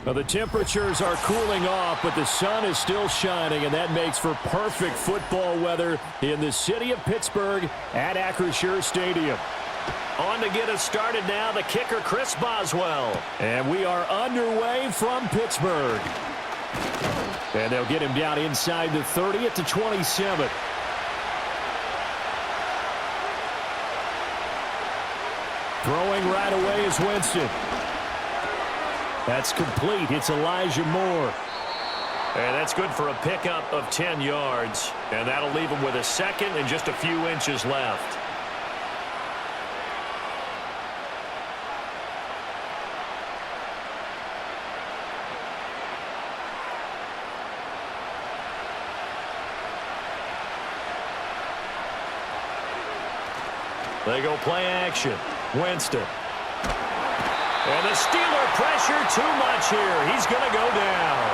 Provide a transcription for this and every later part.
Well, the temperatures are cooling off, but the sun is still shining, and that makes for perfect football weather in the city of Pittsburgh at Acrisure Stadium. On to get us started now, the kicker, Chris Boswell. And we are underway from Pittsburgh. And they'll get him down inside the 30 at the 27. Throwing right away is Winston. That's complete. It's Elijah Moore. And that's good for a pickup of 10 yards. And that'll leave him with a second and just a few inches left. They go play action. Winston. And the Steeler pressure too much here. He's going to go down.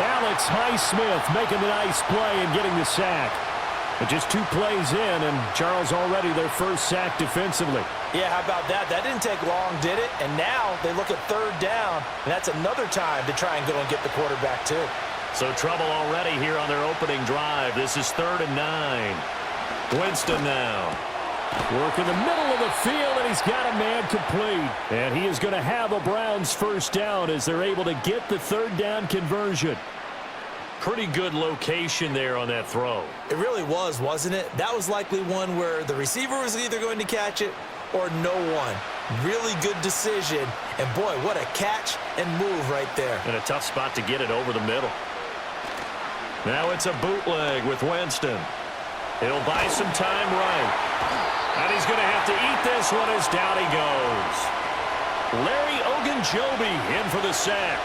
Alex Highsmith making the nice play and getting the sack. But just 2 plays in, and Charles already their first sack defensively. Yeah, how about that? That didn't take long, did it? And now they look at 3rd down, and that's another time to try and go and get the quarterback too. So trouble already here on their opening drive. This is 3rd and 9. Winston now. Work in the middle of the field, and he's got a man complete. And he is going to have a Browns first down as they're able to get the 3rd down conversion. Pretty good location there on that throw. It really was, wasn't it? That was likely one where the receiver was either going to catch it or no one. Really good decision. And, boy, what a catch and move right there. And a tough spot to get it over the middle. Now it's a bootleg with Winston. He'll buy some time right. And he's going to have to eat this one as down he goes. Larry Ogunjobi in for the sack.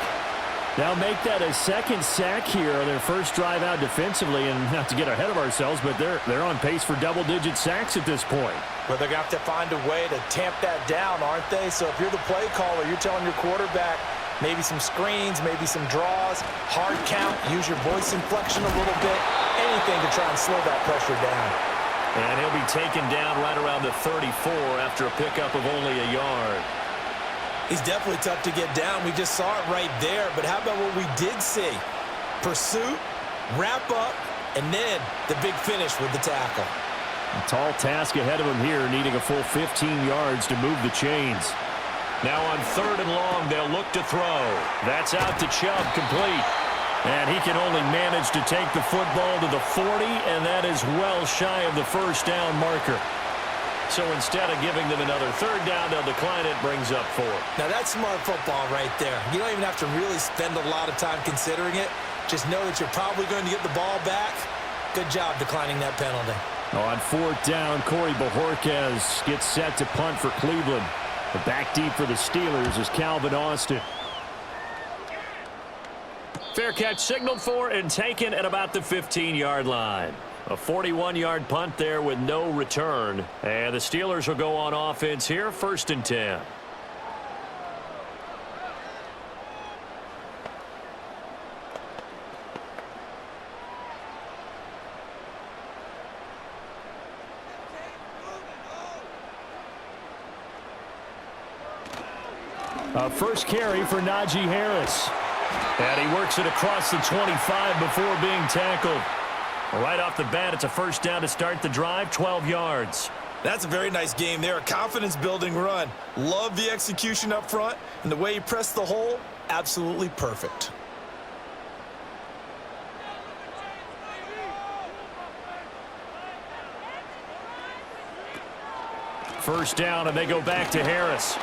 Now make that a second sack here on their first drive out defensively. And not to get ahead of ourselves, but they're on pace for double-digit sacks at this point. Well, they're going to have to find a way to tamp that down, aren't they? So if you're the play caller, you're telling your quarterback maybe some screens, maybe some draws, hard count, use your voice inflection a little bit, anything to try and slow that pressure down. And he'll be taken down right around the 34 after a pickup of only a yard. He's definitely tough to get down. We just saw it right there. But how about what we did see? Pursuit, wrap up, and then the big finish with the tackle. A tall task ahead of him here, needing a full 15 yards to move the chains. Now on 3rd and long, they'll look to throw. That's out to Chubb, complete. And he can only manage to take the football to the 40, and that is well shy of the first down marker. So instead of giving them another 3rd down, they'll decline it, brings up 4. Now that's smart football right there. You don't even have to really spend a lot of time considering it. Just know that you're probably going to get the ball back. Good job declining that penalty. On 4th down, Corey Bojorquez gets set to punt for Cleveland. The back deep for the Steelers is Calvin Austin. Fair catch signaled for and taken at about the 15-yard line. A 41-yard punt there with no return. And the Steelers will go on offense here, 1st and 10. First carry for Najee Harris. And he works it across the 25 before being tackled. Right off the bat, it's a first down to start the drive, 12 yards. That's a very nice game there, a confidence-building run. Love the execution up front, and the way he pressed the hole, absolutely perfect. First down, and they go back to Harris.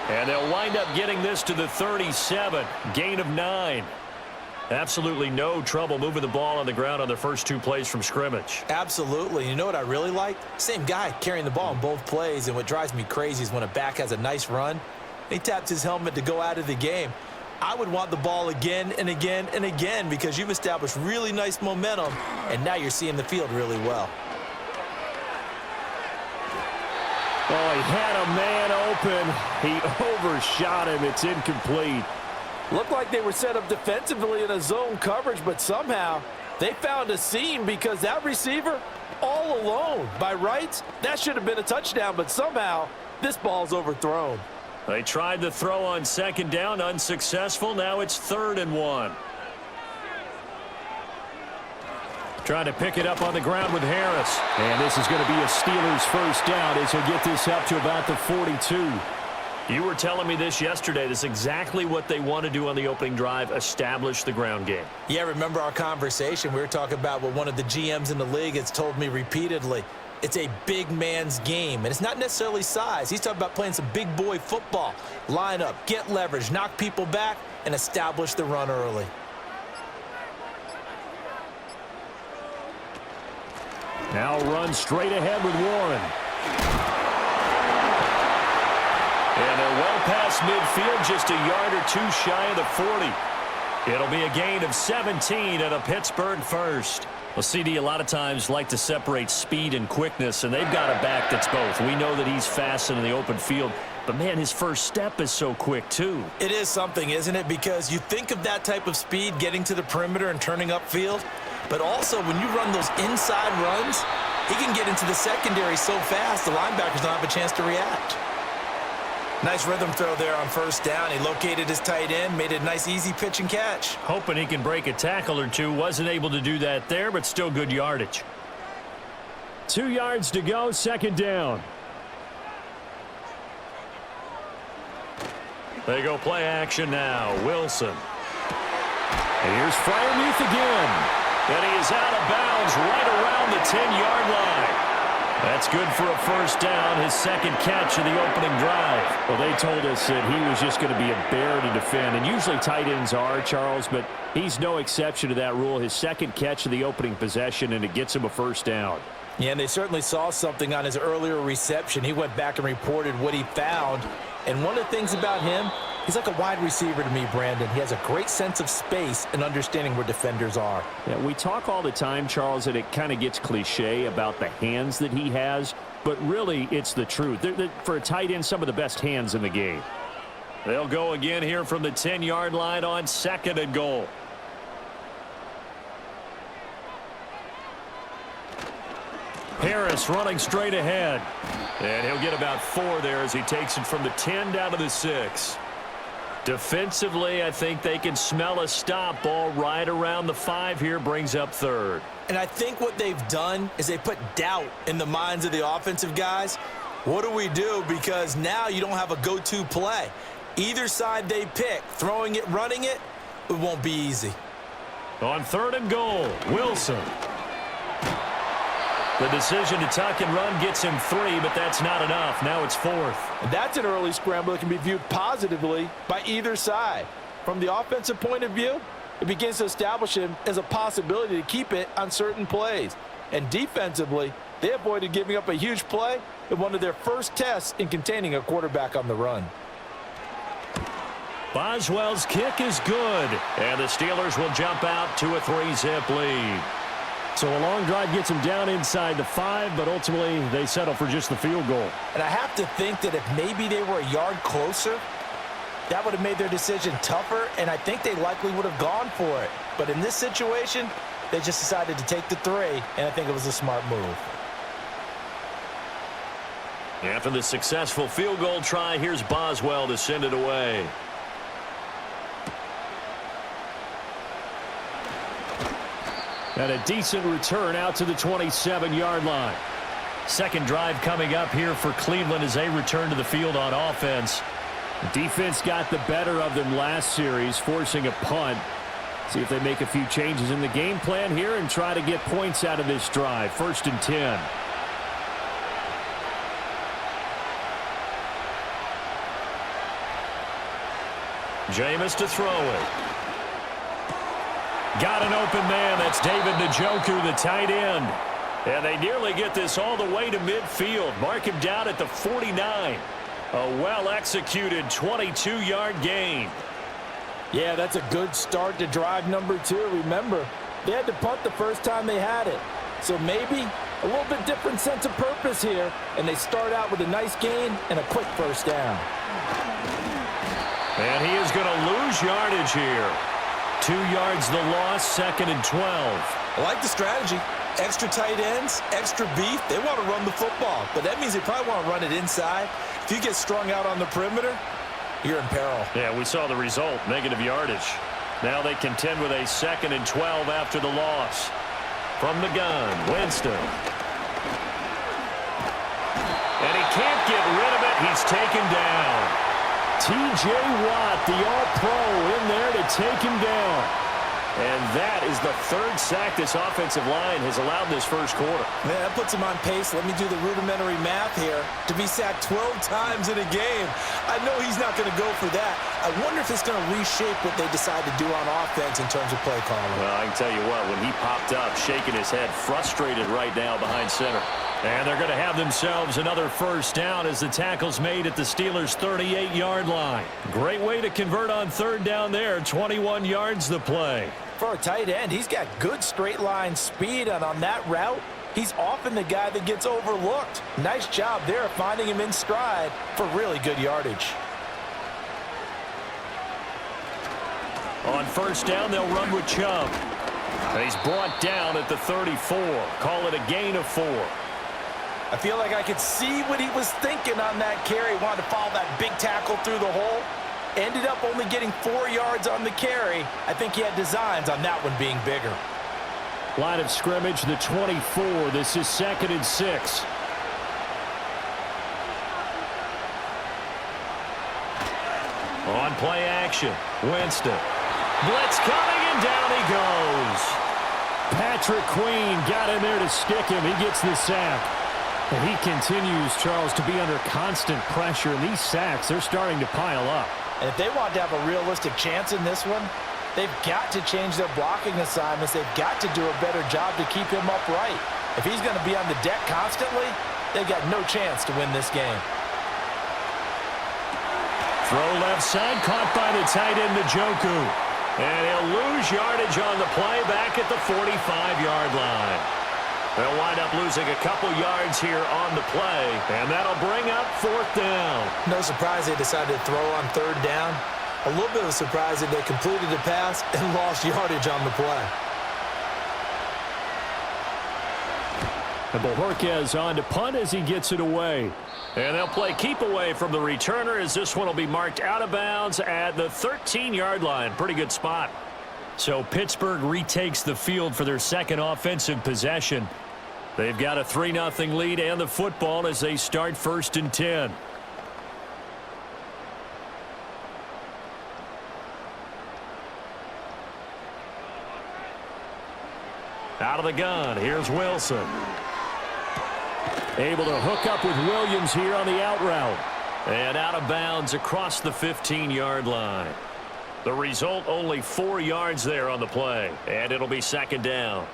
And they'll wind up getting this to the 37, gain of 9. Absolutely no trouble moving the ball on the ground on their first 2 plays from scrimmage. Absolutely. You know what I really like? Same guy carrying the ball in both plays, and what drives me crazy is when a back has a nice run, he taps his helmet to go out of the game. I would want the ball again and again and again because you've established really nice momentum, and now you're seeing the field really well. Oh, he had a man open. He overshot him. It's incomplete. Looked like they were set up defensively in a zone coverage, but somehow they found a seam because that receiver all alone. By rights, that should have been a touchdown, but somehow this ball's overthrown. They tried the throw on second down, unsuccessful. Now it's 3rd and 1. Trying to pick it up on the ground with Harris. And this is going to be a Steelers first down as he'll get this up to about the 42. You were telling me this yesterday. This is exactly what they want to do on the opening drive, establish the ground game. Yeah, remember our conversation? We were talking about what one of the GMs in the league has told me repeatedly. It's a big man's game, and it's not necessarily size. He's talking about playing some big boy football. Line up, get leverage, knock people back, and establish the run early. Now run straight ahead with Warren. And they're well past midfield, just a yard or two shy of the 40. It'll be a gain of 17 and a Pittsburgh first. Well, CD, a lot of times like to separate speed and quickness, and they've got a back that's both. We know that he's fast in the open field, but, man, his first step is so quick, too. It is something, isn't it? Because you think of that type of speed getting to the perimeter and turning upfield, but also when you run those inside runs, he can get into the secondary so fast the linebackers don't have a chance to react. Nice rhythm throw there on first down. He located his tight end, made it a nice easy pitch and catch. Hoping he can break a tackle or two. Wasn't able to do that there, but still good yardage. 2 yards to go, second down. They go play action now. Wilson. And here's Freiermuth again. And he is out of bounds right around the 10-yard line. That's good for a first down, his second catch of the opening drive. Well, they told us that he was just going to be a bear to defend, and usually tight ends are, Charles, but he's no exception to that rule. His second catch of the opening possession, and it gets him a first down. Yeah, and they certainly saw something on his earlier reception. He went back and reported what he found. And one of the things about him, he's like a wide receiver to me, Brandon. He has a great sense of space and understanding where defenders are. Yeah, we talk all the time, Charles, and it kind of gets cliche about the hands that he has, but really it's the truth. They're, for a tight end, some of the best hands in the game. They'll go again here from the 10-yard line on 2nd and goal. Harris running straight ahead. And he'll get about 4 there as he takes it from the 10 down to the 6. Defensively, I think they can smell a stop. Ball right around the 5 here, brings up 3rd. And I think what they've done is they put doubt in the minds of the offensive guys. What do we do? Because now you don't have a go-to play. Either side they pick, throwing it, running it, it won't be easy. On 3rd and goal, Wilson. The decision to tuck and run gets him 3, but that's not enough. Now it's 4th. And that's an early scramble that can be viewed positively by either side. From the offensive point of view, it begins to establish him as a possibility to keep it on certain plays. And defensively, they avoided giving up a huge play in one of their first tests in containing a quarterback on the run. Boswell's kick is good, and the Steelers will jump out to a 3-zip lead. So a long drive gets them down inside the 5, but ultimately they settle for just the field goal. And I have to think that if maybe they were a yard closer, that would have made their decision tougher, and I think they likely would have gone for it. But in this situation, they just decided to take the 3, and I think it was a smart move. After the successful field goal try, here's Boswell to send it away. And a decent return out to the 27-yard line. Second drive coming up here for Cleveland as they return to the field on offense. The defense got the better of them last series, forcing a punt. See if they make a few changes in the game plan here and try to get points out of this drive. 1st and 10. Jameis to throw it. Got an open man. That's David Njoku, the tight end. And they nearly get this all the way to midfield. Mark him down at the 49. A well-executed 22-yard gain. Yeah, that's a good start to drive number 2. Remember, they had to punt the first time they had it. So maybe a little bit different sense of purpose here. And they start out with a nice gain and a quick first down. And he is going to lose yardage here. 2 yards the loss, 2nd and 12. I like the strategy. Extra tight ends, extra beef. They want to run the football, but that means they probably want to run it inside. If you get strung out on the perimeter, you're in peril. Yeah, we saw the result, negative yardage. Now they contend with a 2nd and 12 after the loss. From the gun, Winston. And he can't get rid of it. He's taken down. T.J. Watt, the All-Pro, in there to take him down. And that is the 3rd sack this offensive line has allowed this first quarter. Man, that puts him on pace. Let me do the rudimentary math here. To be sacked 12 times in a game, I know he's not going to go for that. I wonder if it's going to reshape what they decide to do on offense in terms of play calling. Well, I can tell you what, when he popped up, shaking his head, frustrated right now behind center. And they're going to have themselves another first down as the tackle's made at the Steelers' 38-yard line. Great way to convert on 3rd down there. 21 yards the play. For a tight end, he's got good straight line speed, and on that route, he's often the guy that gets overlooked. Nice job there finding him in stride for really good yardage. On 1st down, they'll run with Chubb. He's brought down at the 34. Call it a gain of 4. I feel like I could see what he was thinking on that carry. Wanted to follow that big tackle through the hole. Ended up only getting 4 yards on the carry. I think he had designs on that one being bigger. Line of scrimmage, the 24. This is 2nd and 6. On play action, Winston. Blitz coming, and down he goes. Patrick Queen got in there to stick him. He gets the sack. And he continues, Charles, to be under constant pressure. And these sacks, they're starting to pile up. And if they want to have a realistic chance in this one, they've got to change their blocking assignments. They've got to do a better job to keep him upright. If he's going to be on the deck constantly, they've got no chance to win this game. Throw left side, caught by the tight end, Njoku. And he'll lose yardage on the play back at the 45-yard line. They'll wind up losing a couple yards here on the play, and that'll bring up 4th down. No surprise they decided to throw on 3rd down. A little bit of a surprise that they completed the pass and lost yardage on the play. And Bojorquez on to punt as he gets it away. And they'll play keep away from the returner as this one will be marked out of bounds at the 13-yard line. Pretty good spot. So Pittsburgh retakes the field for their 2nd offensive possession. They've got a 3-0 lead and the football as they start 1st and 10. Out of the gun, here's Wilson. Able to hook up with Williams here on the out route. And out of bounds across the 15-yard line. The result, only 4 yards there on the play, and it'll be 2nd down.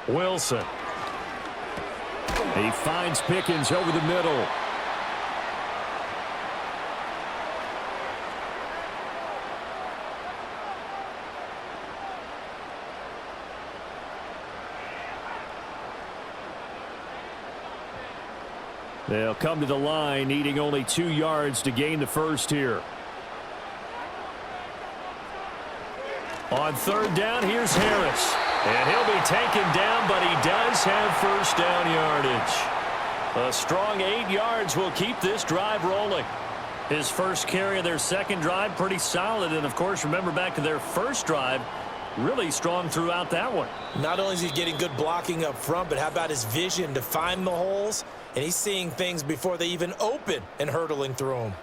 Wilson. He finds Pickens over the middle. They'll come to the line, needing only 2 yards to gain the first here. On 3rd down, here's Harris. And he'll be taken down, but he does have first down yardage. A strong 8 yards will keep this drive rolling. His first carry of their 2nd drive, pretty solid. And, of course, remember back to their first drive, really strong throughout that one. Not only is he getting good blocking up front, but how about his vision to find the holes? And he's seeing things before they even open and hurtling through them.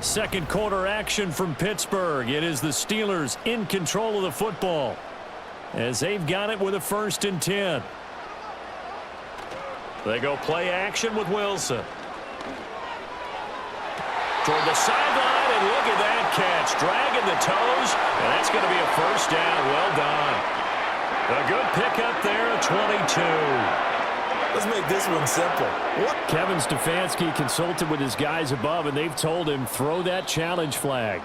Second quarter action from Pittsburgh. It is the Steelers in control of the football as they've got it with a 1st and 10. They go play action with Wilson. Toward the sideline, and look at that catch. Dragging the toes, and that's going to be a first down. Well done. A good pickup there, 22. Let's make this one simple. What? Kevin Stefanski consulted with his guys above, and they've told him throw that challenge flag.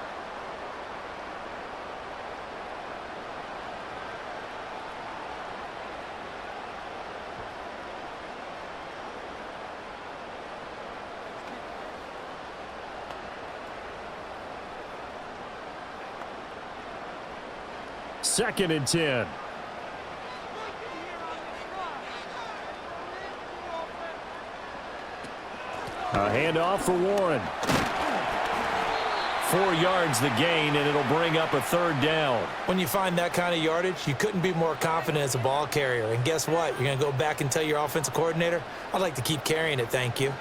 Second and 10. A handoff for Warren. 4 yards the gain, and it'll bring up a third down. When you find that kind of yardage, you couldn't be more confident as a ball carrier. And guess what? You're going to go back and tell your offensive coordinator, I'd like to keep carrying it, thank you.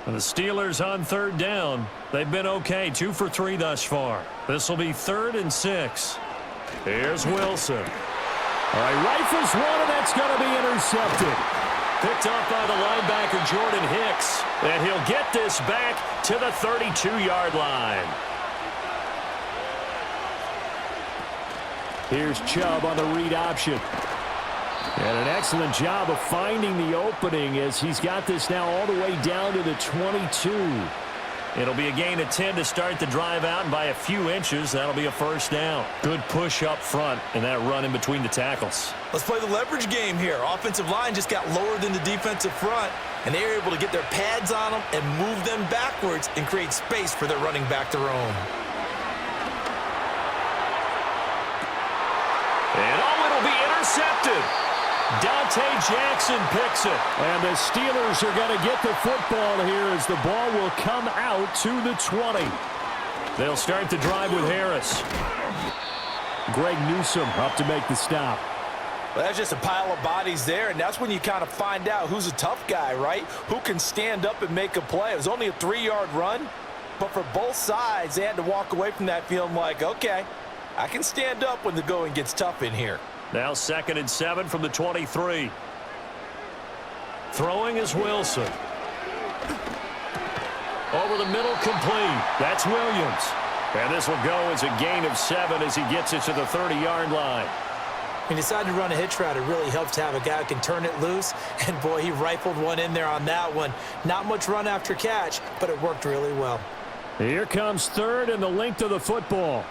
And the Steelers on third down. They've been okay, 2 for 3 thus far. This will be 3rd and 6. Here's Wilson. All right, rifles one, and that's going to be intercepted. Picked off by the linebacker, Jordan Hicks. And he'll get this back to the 32-yard line. Here's Chubb on the read option. And an excellent job of finding the opening as he's got this now all the way down to the 22. It'll be a gain of 10 to start the drive out, and by a few inches, that'll be a first down. Good push up front and that run in between the tackles. Let's play the leverage game here. Offensive line just got lower than the defensive front, and they were able to get their pads on them and move them backwards and create space for their running back to roam. And it'll be intercepted. Dante Jackson picks it. And the Steelers are going to get the football here as the ball will come out to the 20. They'll start the drive with Harris. Greg Newsome up to make the stop. Well, that's just a pile of bodies there, and that's when you kind of find out who's a tough guy, right? Who can stand up and make a play. It was only a 3-yard run, but for both sides, they had to walk away from that feeling like, okay, I can stand up when the going gets tough in here. Now 2nd and 7 from the 23. Throwing is Wilson. Over the middle, complete. That's Williams. And this will go as a gain of 7 as he gets it to the 30-yard line. He decided to run a hitch route. It really helps to have a guy who can turn it loose. And, boy, he rifled one in there on that one. Not much run after catch, but it worked really well. Here comes 3rd and the length of the football.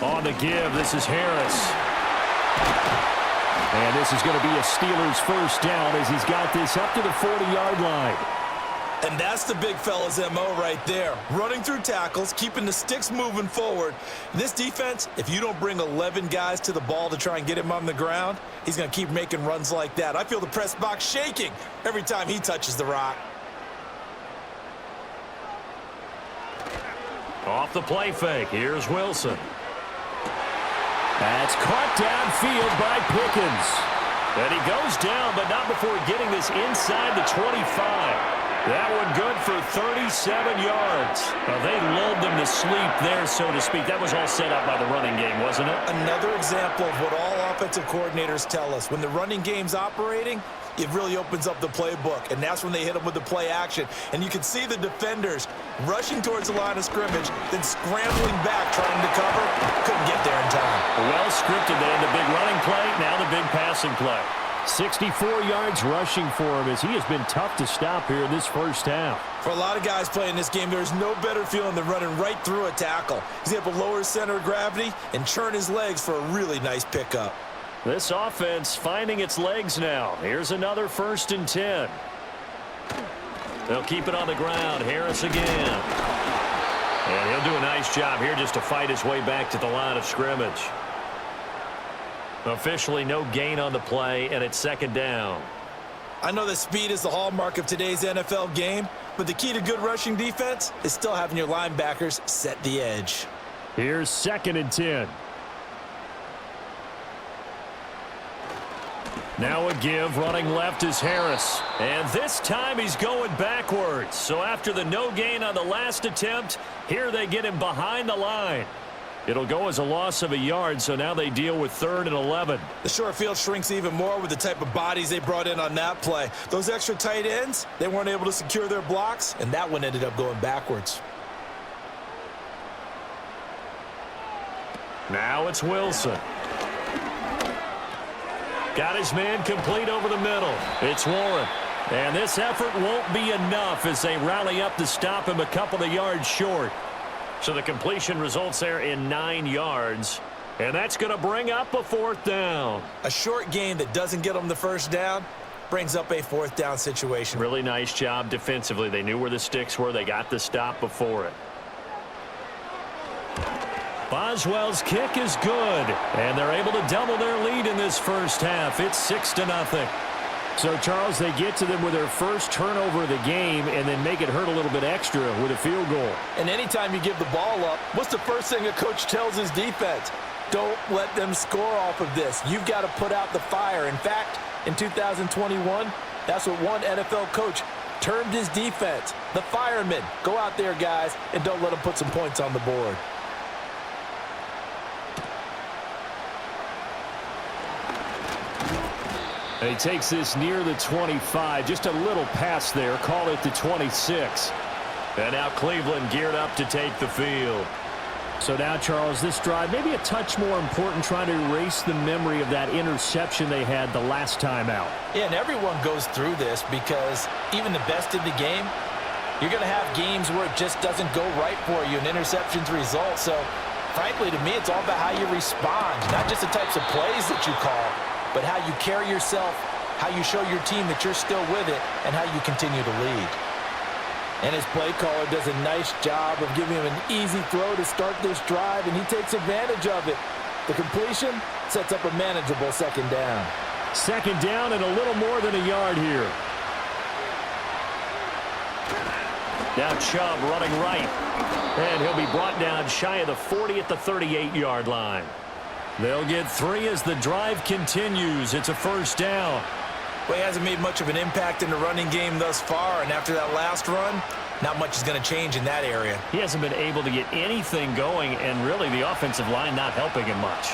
On the give, this is Harris. And this is going to be a Steelers first down as he's got this up to the 40-yard line. And that's the big fella's MO right there. Running through tackles, keeping the sticks moving forward. This defense, if you don't bring 11 guys to the ball to try and get him on the ground, he's going to keep making runs like that. I feel the press box shaking every time he touches the rock. Off the play fake, here's Wilson. That's caught downfield by Pickens. And he goes down, but not before getting this inside the 25. That one good for 37 yards. Well, they lulled them to sleep there, so to speak. That was all set up by the running game, wasn't it? Another example of what all offensive coordinators tell us. When the running game's operating, it really opens up the playbook, and that's when they hit them with the play action. And you can see the defenders rushing towards the line of scrimmage, then scrambling back, trying to cover. Couldn't get there in time. Well scripted there. The big running play, now the big passing play. 64 yards rushing for him as he has been tough to stop here in this first half. For a lot of guys playing this game, there's no better feeling than running right through a tackle. He's able to lower his center of gravity and churn his legs for a really nice pickup. This offense finding its legs now. Here's another 1st and 10. They'll keep it on the ground. Harris again. And he'll do a nice job here just to fight his way back to the line of scrimmage. Officially no gain on the play, and it's 2nd down. I know that speed is the hallmark of today's NFL game, but the key to good rushing defense is still having your linebackers set the edge. Here's 2nd and 10. Now a give, running left is Harris. And this time he's going backwards. So after the no gain on the last attempt, here they get him behind the line. It'll go as a loss of a yard, so now they deal with 3rd and 11. The short field shrinks even more with the type of bodies they brought in on that play. Those extra tight ends, they weren't able to secure their blocks, and that one ended up going backwards. Now it's Wilson. Got his man complete over the middle. It's Warren. And this effort won't be enough as they rally up to stop him a couple of yards short. So the completion results there in 9 yards. And that's going to bring up a 4th down. A short game that doesn't get them the first down brings up a 4th down situation. Really nice job defensively. They knew where the sticks were. They got the stop before it. Boswell's kick is good. And they're able to double their lead in this first half. It's 6-0. So, Charles, they get to them with their first turnover of the game and then make it hurt a little bit extra with a field goal. And anytime you give the ball up, what's the first thing a coach tells his defense? Don't let them score off of this. You've got to put out the fire. In fact, in 2021, that's what one NFL coach termed his defense. The firemen. Go out there, guys, and don't let them put some points on the board. And he takes this near the 25. Just a little pass there. Call it the 26. And now Cleveland geared up to take the field. So now, Charles, this drive maybe a touch more important, trying to erase the memory of that interception they had the last time out. Yeah, and everyone goes through this because even the best in the game, you're going to have games where it just doesn't go right for you, and interceptions result. So, frankly, to me, it's all about how you respond, not just the types of plays that you call, but how you carry yourself, how you show your team that you're still with it, and how you continue to lead. And his play caller does a nice job of giving him an easy throw to start this drive, and he takes advantage of it. The completion sets up a manageable 2nd down. 2nd down and a little more than a yard here. Now Chubb running right. And he'll be brought down shy of the 40 at the 38-yard line. They'll get 3 as the drive continues. It's a 1st down. Well, he hasn't made much of an impact in the running game thus far, and after that last run, not much is going to change in that area. He hasn't been able to get anything going, and really the offensive line not helping him much.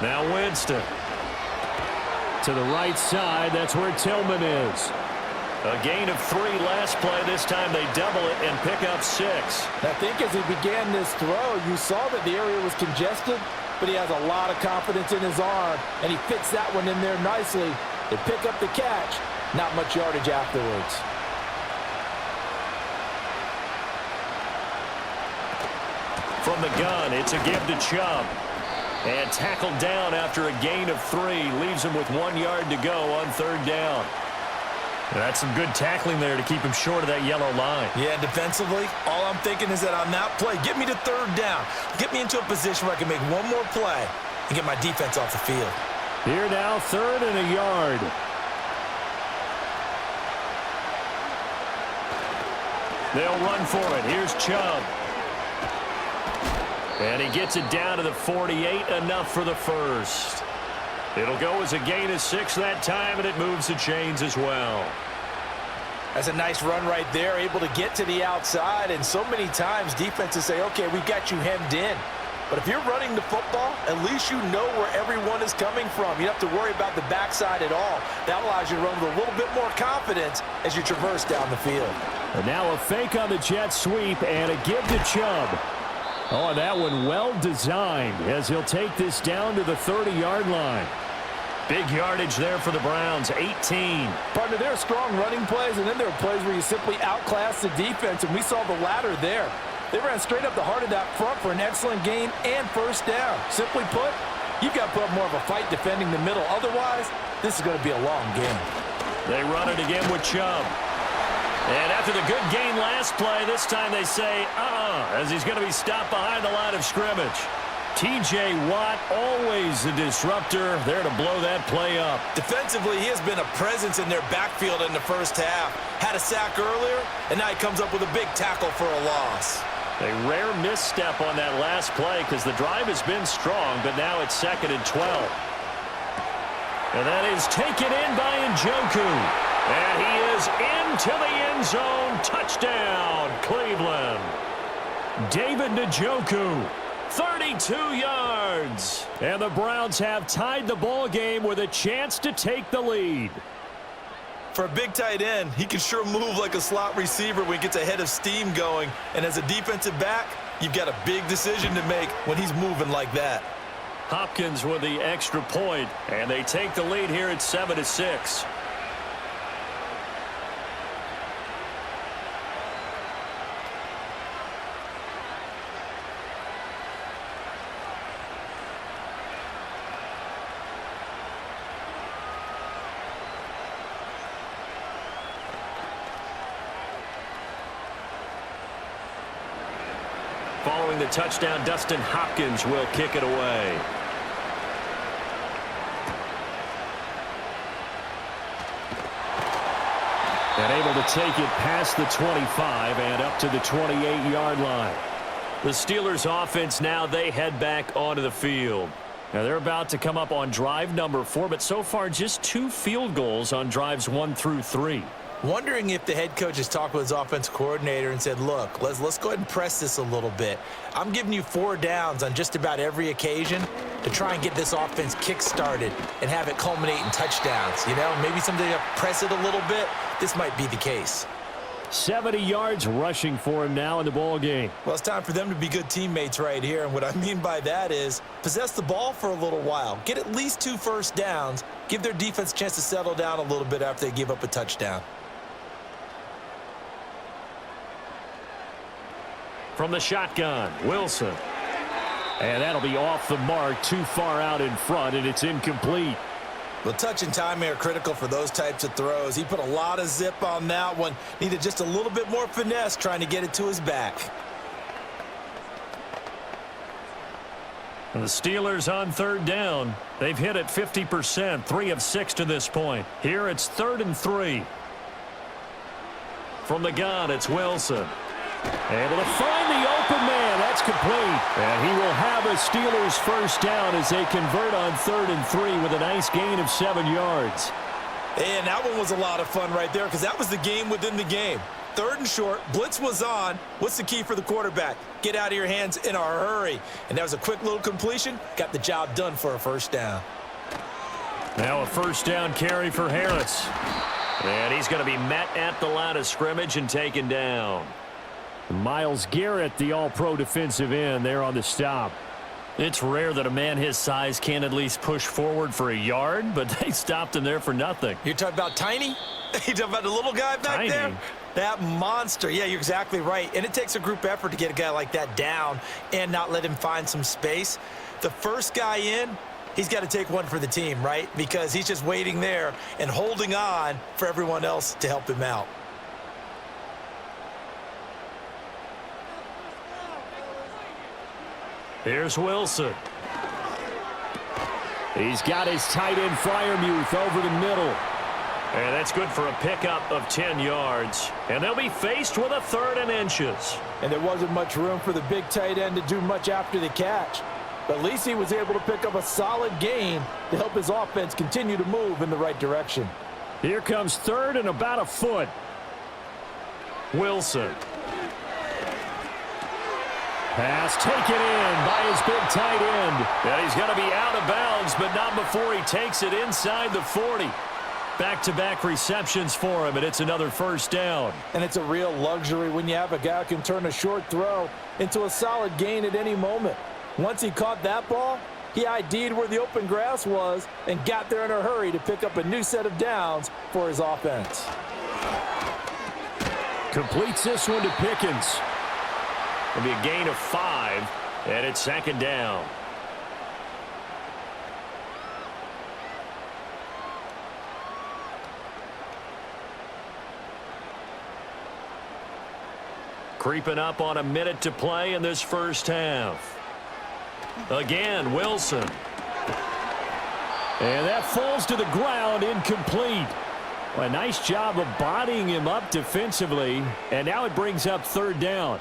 Now Winston. To the right side, that's where Tillman is. A gain of 3 last play. This time they double it and pick up 6. I think as he began this throw, you saw that the area was congested, but he has a lot of confidence in his arm, and he fits that one in there nicely. They pick up the catch, not much yardage afterwards. From the gun, it's a give to Chubb. And tackled down after a gain of 3. Leaves him with 1 yard to go on 3rd down. That's some good tackling there to keep him short of that yellow line. Yeah, defensively, all I'm thinking is that on that play, get me to 3rd down. Get me into a position where I can make one more play and get my defense off the field. Here now, 3rd and a yard. They'll run for it. Here's Chubb. And he gets it down to the 48, enough for the 1st. It'll go as a gain of 6 that time, and it moves the chains as well. That's a nice run right there, able to get to the outside, and so many times defenses say, okay, we got you hemmed in. But if you're running the football, at least you know where everyone is coming from. You don't have to worry about the backside at all. That allows you to run with a little bit more confidence as you traverse down the field. And now a fake on the jet sweep and a give to Chubb. Oh, that one well designed as he'll take this down to the 30-yard line. Big yardage there for the Browns, 18. Partner, there are strong running plays, and then there are plays where you simply outclass the defense, and we saw the latter there. They ran straight up the heart of that front for an excellent gain and 1st down. Simply put, you've got to put up more of a fight defending the middle. Otherwise, this is going to be a long game. They run it again with Chubb. And after the good gain last play, this time they say, as he's going to be stopped behind the line of scrimmage. T.J. Watt, always a disruptor, there to blow that play up. Defensively, he has been a presence in their backfield in the first half. Had a sack earlier, and now he comes up with a big tackle for a loss. A rare misstep on that last play because the drive has been strong, but now it's 2nd and 12. And that is taken in by Njoku. And he is into the end zone. Touchdown, Cleveland. David Njoku. 32 yards. And the Browns have tied the ball game with a chance to take the lead. For a big tight end, he can sure move like a slot receiver when he gets a head of steam going. And as a defensive back, you've got a big decision to make when he's moving like that. Hopkins with the extra point, and they take the lead here at 7-6. Following the touchdown, Dustin Hopkins will kick it away. And able to take it past the 25 and up to the 28-yard line. The Steelers offense now, they head back onto the field. Now they're about to come up on drive number 4, but so far just 2 field goals on drives 1 through 3. Wondering if the head coach has talked with his offensive coordinator and said, look, let's go ahead and press this a little bit. I'm giving you 4 downs on just about every occasion to try and get this offense kick-started and have it culminate in touchdowns. You know, maybe something to press it a little bit. This might be the case. 70 yards rushing for him now in the ball game. Well, it's time for them to be good teammates right here. And what I mean by that is possess the ball for a little while. Get at least 2 first downs. Give their defense a chance to settle down a little bit after they give up a touchdown. From the shotgun, Wilson. And that'll be off the mark, too far out in front, and it's incomplete. Well, touch and timing are critical for those types of throws. He put a lot of zip on that one. Needed just a little bit more finesse trying to get it to his back. And the Steelers on 3rd down. They've hit it 50%, 3 of 6 to this point. Here it's 3rd and 3. From the gun, it's Wilson. Able to find the open man. That's complete. And he will have a Steelers first down as they convert on 3rd and 3 with a nice gain of 7 yards. And that one was a lot of fun right there because that was the game within the game. 3rd and short, blitz was on. What's the key for the quarterback? Get out of your hands in a hurry. And that was a quick little completion. Got the job done for a first down. Now a first down carry for Harris. And he's going to be met at the line of scrimmage and taken down. Myles Garrett, the all-pro defensive end, there on the stop. It's rare that a man his size can at least push forward for a yard, but they stopped him there for nothing. You're talking about Tiny? You talking about the little guy back there? That monster. Yeah, you're exactly right. And it takes a group effort to get a guy like that down and not let him find some space. The first guy in, he's got to take one for the team, right? Because he's just waiting there and holding on for everyone else to help him out. Here's Wilson. He's got his tight end Freiermuth over the middle. And that's good for a pickup of 10 yards. And they'll be faced with a 3rd and inches. And there wasn't much room for the big tight end to do much after the catch. But at least he was able to pick up a solid gain to help his offense continue to move in the right direction. Here comes 3rd and about a foot. Wilson. Pass taken in by his big tight end. And he's going to be out of bounds, but not before he takes it inside the 40. Back-to-back receptions for him, and it's another first down. And it's a real luxury when you have a guy who can turn a short throw into a solid gain at any moment. Once he caught that ball, he ID'd where the open grass was and got there in a hurry to pick up a new set of downs for his offense. Completes this one to Pickens. It'll be a gain of 5, and it's 2nd down. Creeping up on a minute to play in this first half. Again, Wilson. And that falls to the ground, incomplete. A nice job of bodying him up defensively, and now it brings up 3rd down.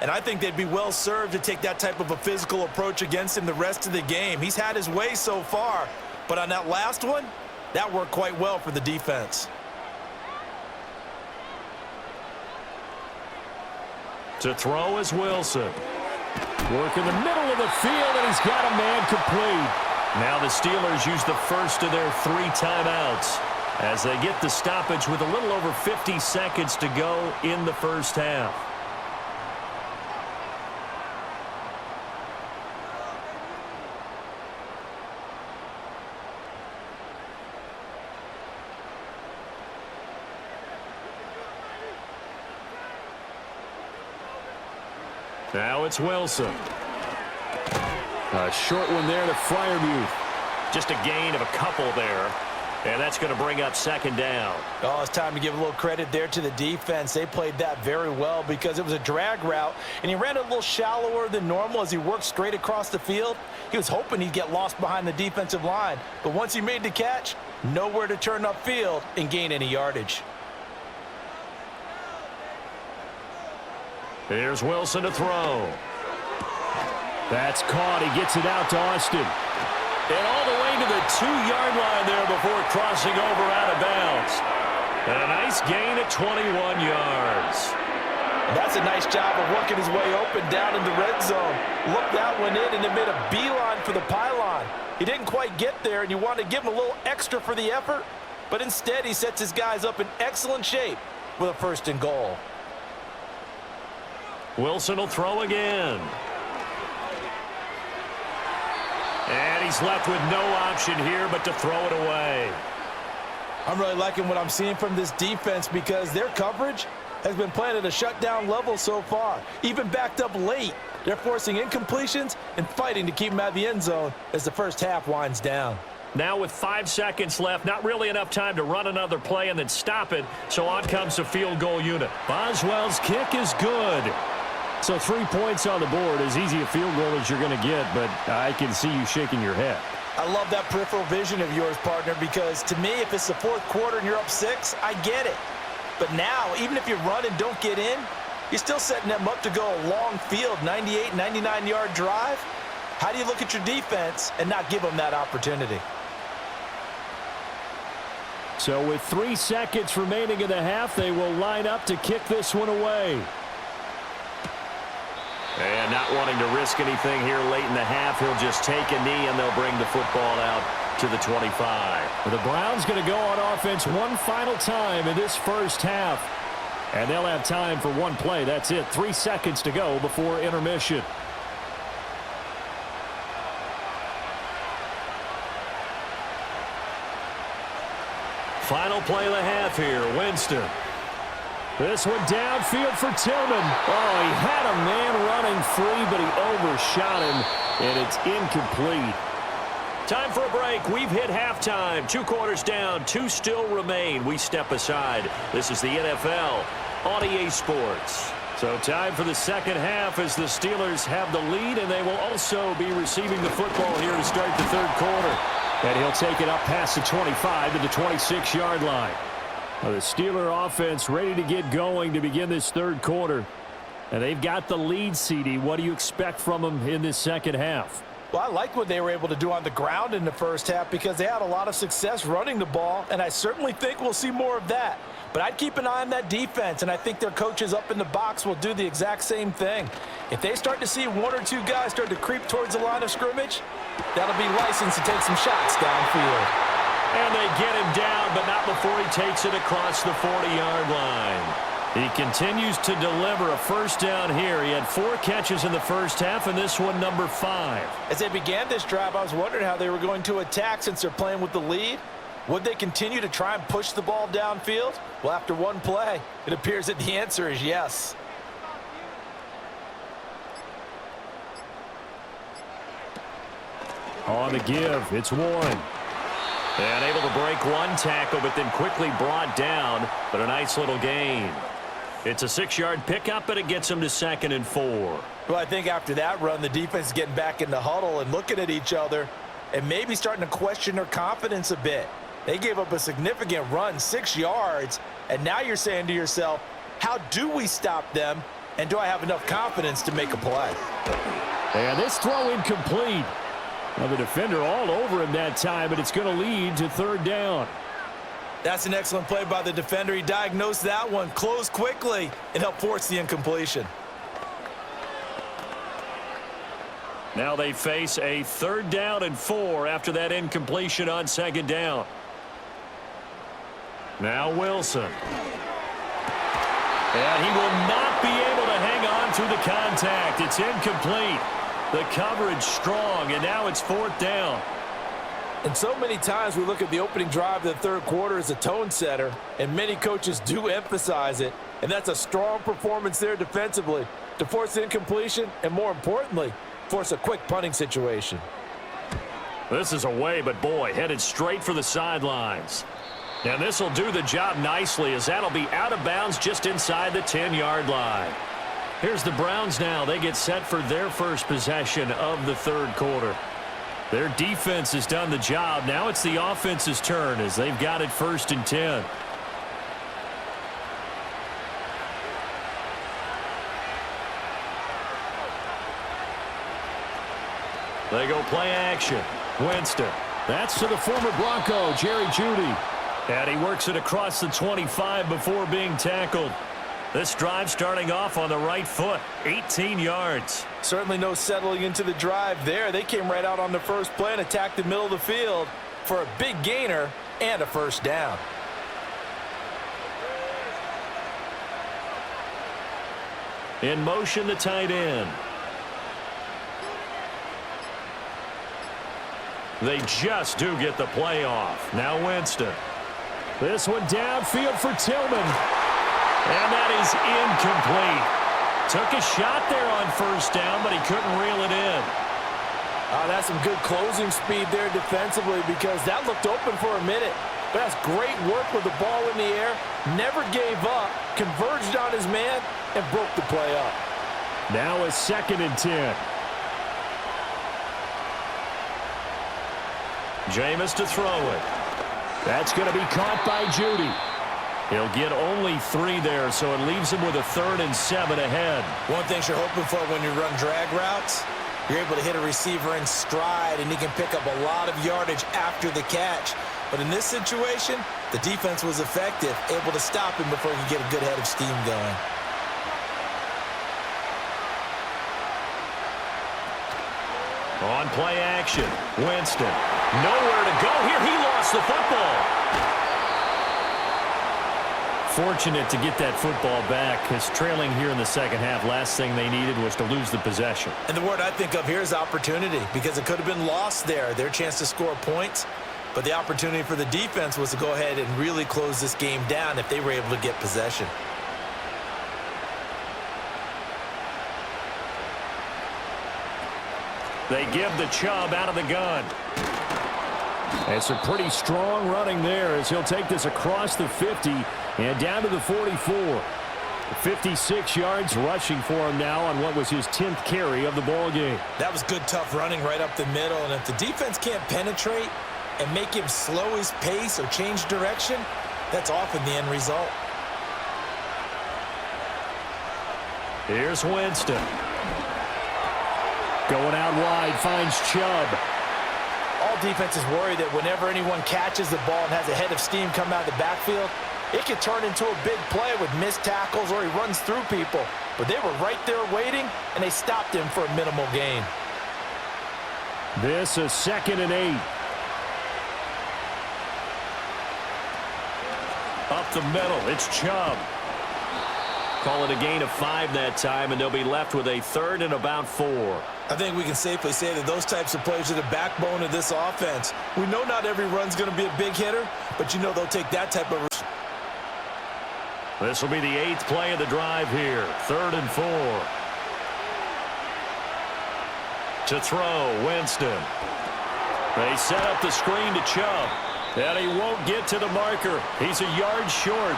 And I think they'd be well served to take that type of a physical approach against him the rest of the game. He's had his way so far, but on that last one, that worked quite well for the defense. To throw is Wilson. Work in the middle of the field, and he's got a man complete. Now the Steelers use the first of their 3 timeouts. as they get the stoppage with a little over 50 seconds to go in the first half. Now it's Wilson. A short one there to Fryermuth. Just a gain of a couple there. And that's going to bring up second down. Oh, it's time to give a little credit there to the defense. They played that very well because it was a drag route, and he ran it a little shallower than normal as he worked straight across the field. He was hoping he'd get lost behind the defensive line, but once he made the catch, nowhere to turn upfield and gain any yardage. Here's Wilson to throw. That's caught. He gets it out to Austin. And all the way to the 2-yard line there before crossing over out of bounds. And a nice gain at 21 yards. That's a nice job of working his way open down in the red zone. Looked that one in and it made a beeline for the pylon. He didn't quite get there, and you want to give him a little extra for the effort, but instead he sets his guys up in excellent shape with a 1st and goal. Wilson will throw again. And he's left with no option here but to throw it away. I'm really liking what I'm seeing from this defense because their coverage has been playing at a shutdown level so far. Even backed up late, they're forcing incompletions and fighting to keep them out of the end zone as the first half winds down. Now with 5 seconds left, not really enough time to run another play and then stop it, so on comes the field goal unit. Boswell's kick is good. So 3 points on the board, as easy a field goal as you're going to get, but I can see you shaking your head. I love that peripheral vision of yours, partner, because to me, if it's the 4th quarter and you're up 6, I get it. But now, even if you run and don't get in, you're still setting them up to go a long field, 98, 99-yard drive. How do you look at your defense and not give them that opportunity? So with 3 seconds remaining in the half, they will line up to kick this one away. And not wanting to risk anything here late in the half, he'll just take a knee and they'll bring the football out to the 25. The Browns going to go on offense one final time in this first half. And they'll have time for one play. That's it. 3 seconds to go before intermission. Final play of the half here, Winston. This one downfield for Tillman. Oh, he had a man running free, but he overshot him, and it's incomplete. Time for a break. We've hit halftime. 2 quarters down, 2 still remain. We step aside. This is the NFL on EA Sports. So time for the second half as the Steelers have the lead, and they will also be receiving the football here to start the 3rd quarter. And he'll take it up past the 25 to the 26-yard line. Now the Steeler offense ready to get going to begin this 3rd quarter. And they've got the lead, CD. What do you expect from them in this second half? Well, I like what they were able to do on the ground in the first half because they had a lot of success running the ball, and I certainly think we'll see more of that. But I'd keep an eye on that defense, and I think their coaches up in the box will do the exact same thing. If they start to see 1 or 2 guys start to creep towards the line of scrimmage, that'll be licensed to take some shots downfield. And they get him down, but not before he takes it across the 40-yard line. He continues to deliver a first down here. He had 4 catches in the first half, and this one number 5. As they began this drive, I was wondering how they were going to attack since they're playing with the lead. Would they continue to try and push the ball downfield? Well, after one play, it appears that the answer is yes. On the give, it's Warren. And able to break 1 tackle, but then quickly brought down, but a nice little gain. It's a 6-yard pickup, and it gets them to 2nd and 4. Well, I think after that run, the defense is getting back in the huddle and looking at each other and maybe starting to question their confidence a bit. They gave up a significant run, 6 yards, and now you're saying to yourself, how do we stop them, and do I have enough confidence to make a play? And this throw incomplete. Well, the defender all over him that time, but it's going to lead to 3rd down. That's an excellent play by the defender. He diagnosed that one, closed quickly, and helped force the incompletion. Now they face a 3rd down and 4 after that incompletion on 2nd down. Now Wilson. And he will not be able to hang on through the contact. It's incomplete. The coverage strong, and now it's 4th down. And so many times we look at the opening drive of the third quarter as a tone setter, and many coaches do emphasize it. And that's a strong performance there defensively to force incompletion and, more importantly, force a quick punting situation. This is away, but boy, headed straight for the sidelines. And this will do the job nicely, as that'll be out of bounds just inside the 10-yard line. Here's the Browns now. They get set for their first possession of the third quarter. Their defense has done the job. Now it's the offense's turn as they've got it 1st and 10. They go play action. Winston. That's to the former Bronco, Jerry Jeudy. And he works it across the 25 before being tackled. This drive starting off on the right foot, 18 yards. Certainly no settling into the drive there. They came right out on the first play and attacked the middle of the field for a big gainer and a 1st down. In motion, the tight end. They just do get the play off. Now Winston. This one downfield for Tillman. And that is incomplete. Took a shot there on 1st down, but he couldn't reel it in. That's some good closing speed there defensively, because that looked open for a minute. But that's great work with the ball in the air. Never gave up, converged on his man, and broke the play up. Now a 2nd and 10. Jameis to throw it. That's going to be caught by Jeudy. He'll get only 3 there, so it leaves him with a 3rd and 7 ahead. One thing you're hoping for when you run drag routes, you're able to hit a receiver in stride, and he can pick up a lot of yardage after the catch. But in this situation, the defense was effective, able to stop him before he could get a good head of steam going. On play action, Winston. Nowhere to go here. He lost the football. Fortunate to get that football back, because trailing here in the second half, last thing they needed was to lose the possession. And the word I think of here is opportunity, because it could have been lost there, their chance to score points. But the opportunity for the defense was to go ahead and really close this game down if they were able to get possession. They give the Chubb out of the gun. And some pretty strong running there as he'll take this across the 50 and down to the 44. 56 yards rushing for him now on what was his 10th carry of the ball game. That was good, tough running right up the middle. And if the defense can't penetrate and make him slow his pace or change direction, that's often the end result. Here's Winston. Going out wide, finds Chubb. All defenses worry that whenever anyone catches the ball and has a head of steam come out of the backfield, it could turn into a big play with missed tackles or he runs through people. But they were right there waiting, and they stopped him for a minimal gain. This is 2nd and 8. Up the middle, it's Chubb. Call it a gain of 5 that time, and they'll be left with a 3rd and about 4. I think we can safely say that those types of plays are the backbone of this offense. We know not every run's going to be a big hitter, but you know they'll take that type of... This will be the 8th play of the drive here. 3rd and 4. To throw, Winston. They set up the screen to Chubb, and he won't get to the marker. He's a yard short.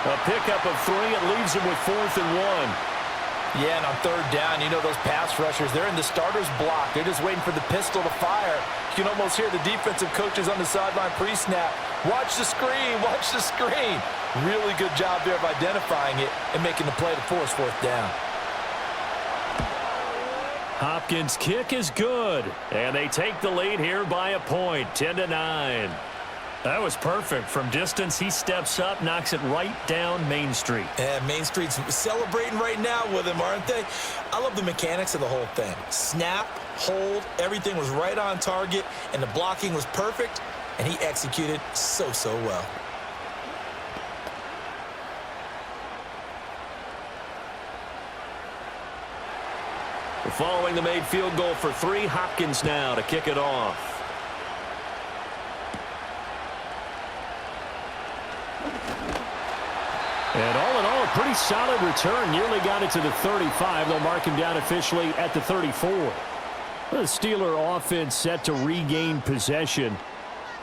A pickup of 3. It leaves him with 4th and 1. Yeah, and on 3rd down, you know those pass rushers, they're in the starter's block. They're just waiting for the pistol to fire. You can almost hear the defensive coaches on the sideline pre-snap. Watch the screen, watch the screen. Really good job there of identifying it and making the play to force 4th down. Hopkins' kick is good, and they take the lead here by a point, 10-9. That was perfect. From distance, he steps up, knocks it right down Main Street. Yeah, Main Street's celebrating right now with him, aren't they? I love the mechanics of the whole thing. Snap, hold, everything was right on target, and the blocking was perfect, and he executed so well. Following the made field goal for 3, Hopkins now to kick it off. And all in all, a pretty solid return. Nearly got it to the 35. They'll mark him down officially at the 34. The Steeler offense set to regain possession.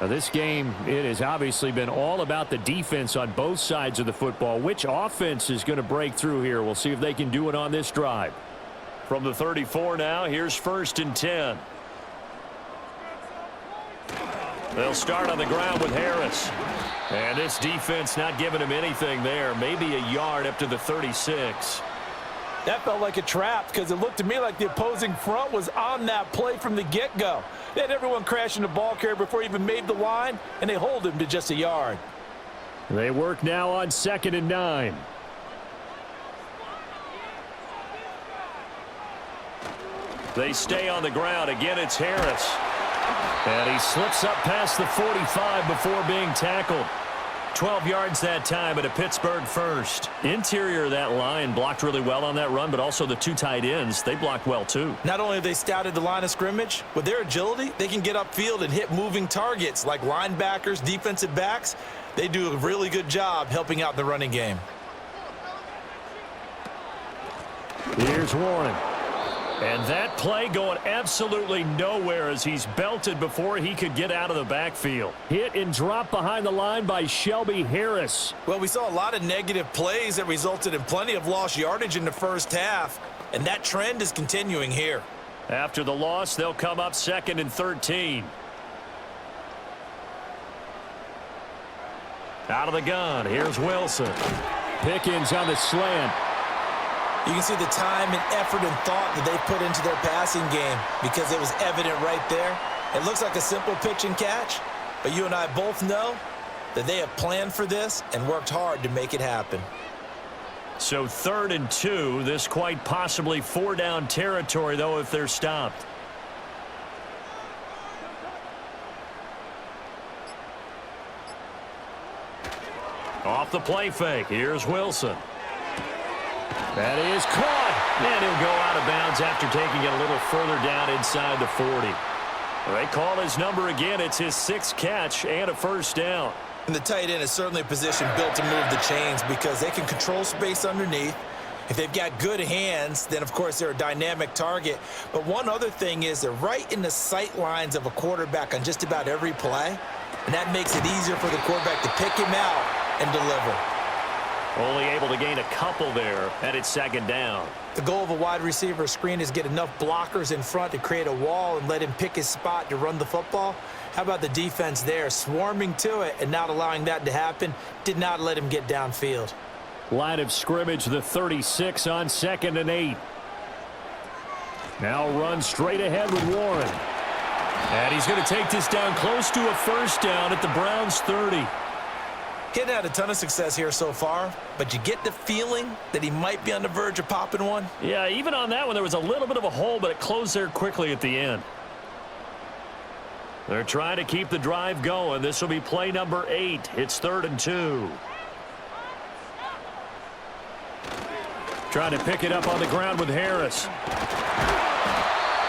Now this game, it has obviously been all about the defense on both sides of the football. Which offense is going to break through here? We'll see if they can do it on this drive. From the 34 now, here's 1st and 10. They'll start on the ground with Harris. And this defense not giving him anything there. Maybe a yard up to the 36. That felt like a trap because it looked to me like the opposing front was on that play from the get-go. They had everyone crashing the ball carrier before he even made the line, and they hold him to just a yard. They work now on 2nd and 9. They stay on the ground. Again, it's Harris. And he slips up past the 45 before being tackled. 12 yards that time at a Pittsburgh first. Interior of that line blocked really well on that run, but also the 2 tight ends, they blocked well too. Not only have they scouted the line of scrimmage, with their agility, they can get upfield and hit moving targets like linebackers, defensive backs. They do a really good job helping out the running game. Here's Warren. And that play going absolutely nowhere as he's belted before he could get out of the backfield. Hit and drop behind the line by Shelby Harris. Well, we saw a lot of negative plays that resulted in plenty of lost yardage in the first half, and that trend is continuing here. After the loss, they'll come up 2nd and 13. Out of the gun, here's Wilson. Pickens on the slant. You can see the time and effort and thought that they put into their passing game because it was evident right there. It looks like a simple pitch and catch, but you and I both know that they have planned for this and worked hard to make it happen. So 3rd and 2, this quite possibly 4-down territory, though, if they're stopped. Off the play fake, here's Wilson. That is caught, and he'll go out of bounds after taking it a little further down inside the 40. They call his number again. It's his 6th catch and a 1st down. And the tight end is certainly a position built to move the chains because they can control space underneath. If they've got good hands, then, of course, they're a dynamic target. But one other thing is they're right in the sight lines of a quarterback on just about every play, and that makes it easier for the quarterback to pick him out and deliver. Only able to gain a couple there, and it's 2nd down. The goal of a wide receiver screen is get enough blockers in front to create a wall and let him pick his spot to run the football. How about the defense there, swarming to it and not allowing that to happen? Did not let him get downfield. Line of scrimmage, the 36 on 2nd and 8. Now run straight ahead with Warren. And he's going to take this down close to a 1st down at the Browns' 30. He had a ton of success here so far, but you get the feeling that he might be on the verge of popping one. Yeah, even on that one, there was a little bit of a hole, but it closed there quickly at the end. They're trying to keep the drive going. This will be play number 8. It's 3rd and 2. Trying to pick it up on the ground with Harris.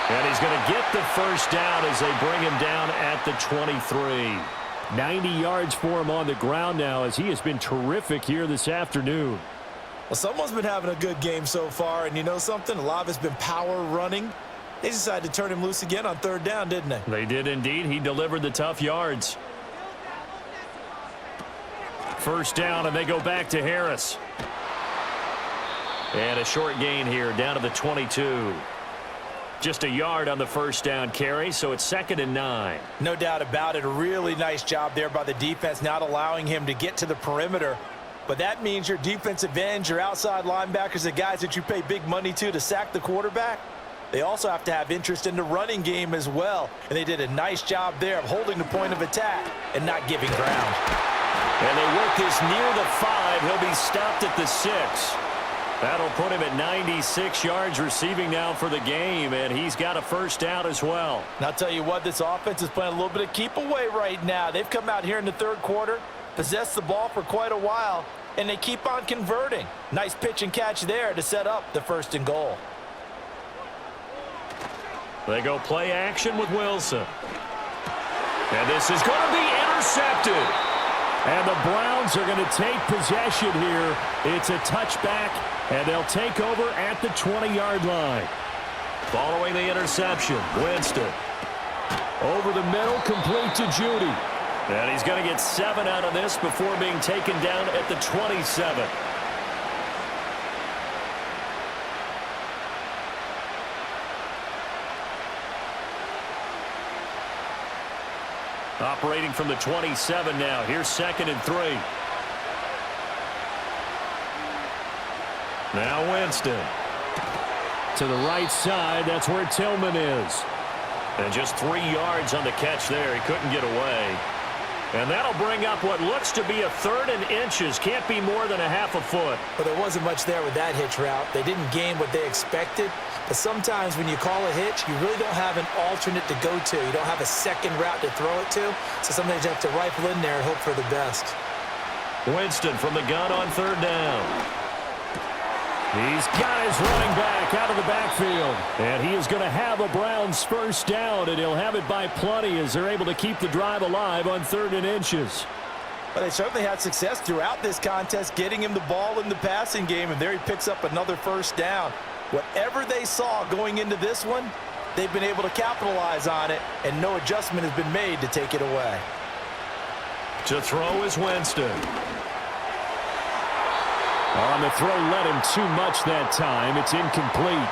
And he's going to get the 1st down as they bring him down at the 23. 90 yards for him on the ground now as he has been terrific here this afternoon. Well, someone's been having a good game so far, and you know something? A lot of it's been power running. They decided to turn him loose again on 3rd down, didn't they? They did indeed. He delivered the tough yards. 1st down, and they go back to Harris. And a short gain here down to the 22. Just a yard on the 1st down carry, so it's 2nd and 9. No doubt about it. A really nice job there by the defense, not allowing him to get to the perimeter. But that means your defensive ends, your outside linebackers, the guys that you pay big money to sack the quarterback, they also have to have interest in the running game as well. And they did a nice job there of holding the point of attack and not giving ground. And they work this near the 5. He'll be stopped at the 6. That'll put him at 96 yards receiving now for the game, and he's got a 1st down as well. And I'll tell you what, this offense is playing a little bit of keep away right now. They've come out here in the 3rd quarter, possessed the ball for quite a while, and they keep on converting. Nice pitch and catch there to set up the 1st and goal. They go play action with Wilson. And this is going to be intercepted. And the Browns are going to take possession here. It's a touchback, and they'll take over at the 20-yard line. Following the interception, Winston. Over the middle, complete to Judy. And he's going to get 7 out of this before being taken down at the 27. Operating from the 27 now. Here's 2nd and 3. Now Winston. To the right side, that's where Tillman is. And just 3 yards on the catch there. He couldn't get away. And that'll bring up what looks to be a 3rd and inches. Can't be more than a half a foot. But there wasn't much there with that hitch route. They didn't gain what they expected. But sometimes when you call a hitch, you really don't have an alternate to go to. You don't have a second route to throw it to. So sometimes you have to rifle in there and hope for the best. Winston from the gun on 3rd down. He's got his running back out of the backfield. And he is going to have a Browns first down, and he'll have it by plenty as they're able to keep the drive alive on 3rd and inches. But they certainly had success throughout this contest, getting him the ball in the passing game, and there he picks up another first down. Whatever they saw going into this one, they've been able to capitalize on it, and no adjustment has been made to take it away. To throw is Winston. On the throw, led him too much that time. It's incomplete.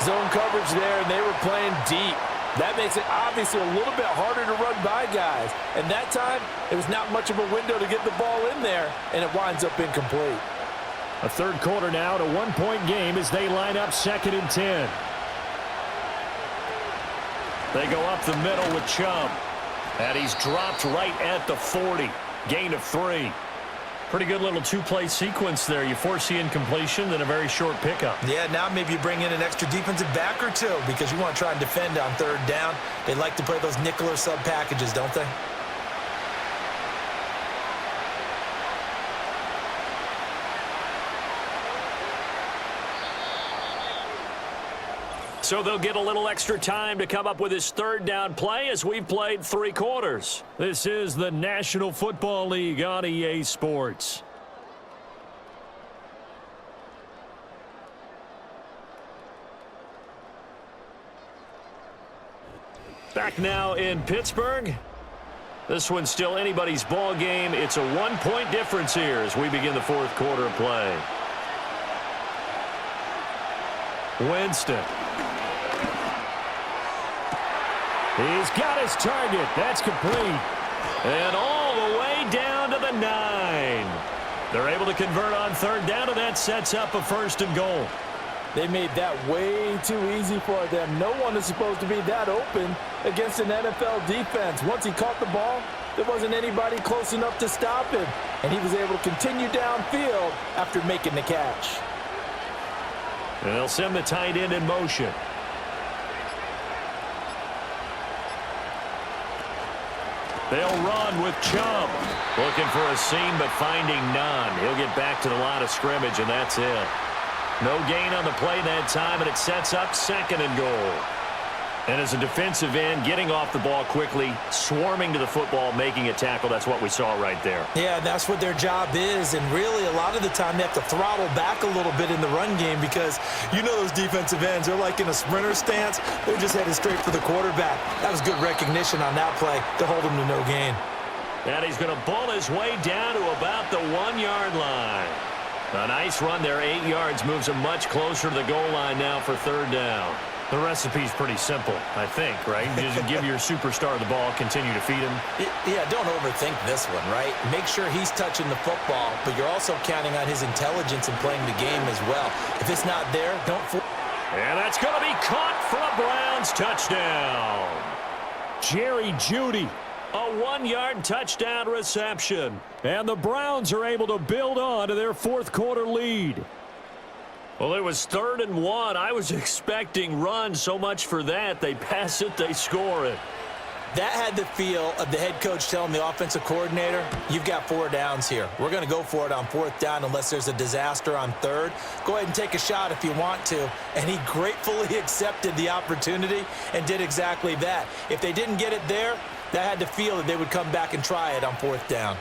Zone coverage there, and they were playing deep. That makes it obviously a little bit harder to run by guys. And that time, it was not much of a window to get the ball in there, and it winds up incomplete. A 3rd quarter now, and a 1-point game as they line up 2nd and 10. They go up the middle with Chubb. And he's dropped right at the 40. Gain of 3. Pretty good little 2-play sequence there. You force the incompletion, then a very short pickup. Yeah, now maybe you bring in an extra defensive back or 2 because you want to try and defend on 3rd down. They like to play those nickel or sub packages, don't they? So they'll get a little extra time to come up with his 3rd down play as we've played 3 quarters. This is the National Football League on EA Sports. Back now in Pittsburgh. This one's still anybody's ball game. It's a 1-point difference here as we begin the 4th quarter of play. Winston. He's got his target. That's complete. And all the way down to the 9. They're able to convert on 3rd down, and that sets up a 1st and goal. They made that way too easy for them. No one is supposed to be that open against an NFL defense. Once he caught the ball, there wasn't anybody close enough to stop him. And he was able to continue downfield after making the catch. And they'll send the tight end in motion. They'll run with Chubb. Looking for a seam, but finding none. He'll get back to the line of scrimmage, and that's it. No gain on the play that time, and it sets up 2nd and goal. And as a defensive end, getting off the ball quickly, swarming to the football, making a tackle, that's what we saw right there. Yeah, that's what their job is, and really a lot of the time they have to throttle back a little bit in the run game because you know those defensive ends, they're like in a sprinter stance. They're just headed straight for the quarterback. That was good recognition on that play to hold him to no gain. And he's going to bull his way down to about the 1-yard line. A nice run there, 8 yards, moves him much closer to the goal line now for 3rd down. The recipe's pretty simple, I think, right? Just give your superstar the ball, continue to feed him. Yeah, don't overthink this one, right? Make sure he's touching the football, but you're also counting on his intelligence in playing the game as well. If it's not there, don't fool. And that's going to be caught for a Browns touchdown. Jerry Jeudy. A 1-yard touchdown reception. And the Browns are able to build on to their 4th quarter lead. Well, it was 3rd and 1. I was expecting runs, so much for that. They pass it, they score it. That had the feel of the head coach telling the offensive coordinator, you've got 4 downs here. We're going to go for it on 4th down unless there's a disaster on 3rd. Go ahead and take a shot if you want to. And he gratefully accepted the opportunity and did exactly that. If they didn't get it there, that had the feel that they would come back and try it on 4th down.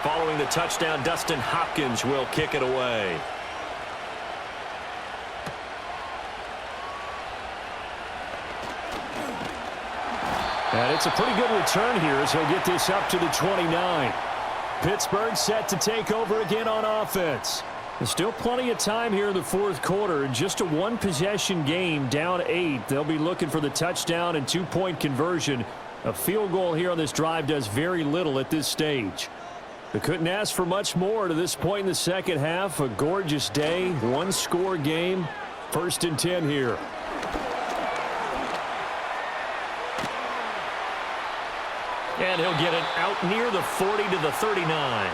Following the touchdown, Dustin Hopkins will kick it away. And it's a pretty good return here as he'll get this up to the 29. Pittsburgh set to take over again on offense. There's still plenty of time here in the 4th quarter. Just a 1-possession game, down 8. They'll be looking for the touchdown and 2-point conversion. A field goal here on this drive does very little at this stage. They couldn't ask for much more to this point in the second half. A gorgeous day, 1-score game. 1st and 10 here. And he'll get it out near the 40 to the 39.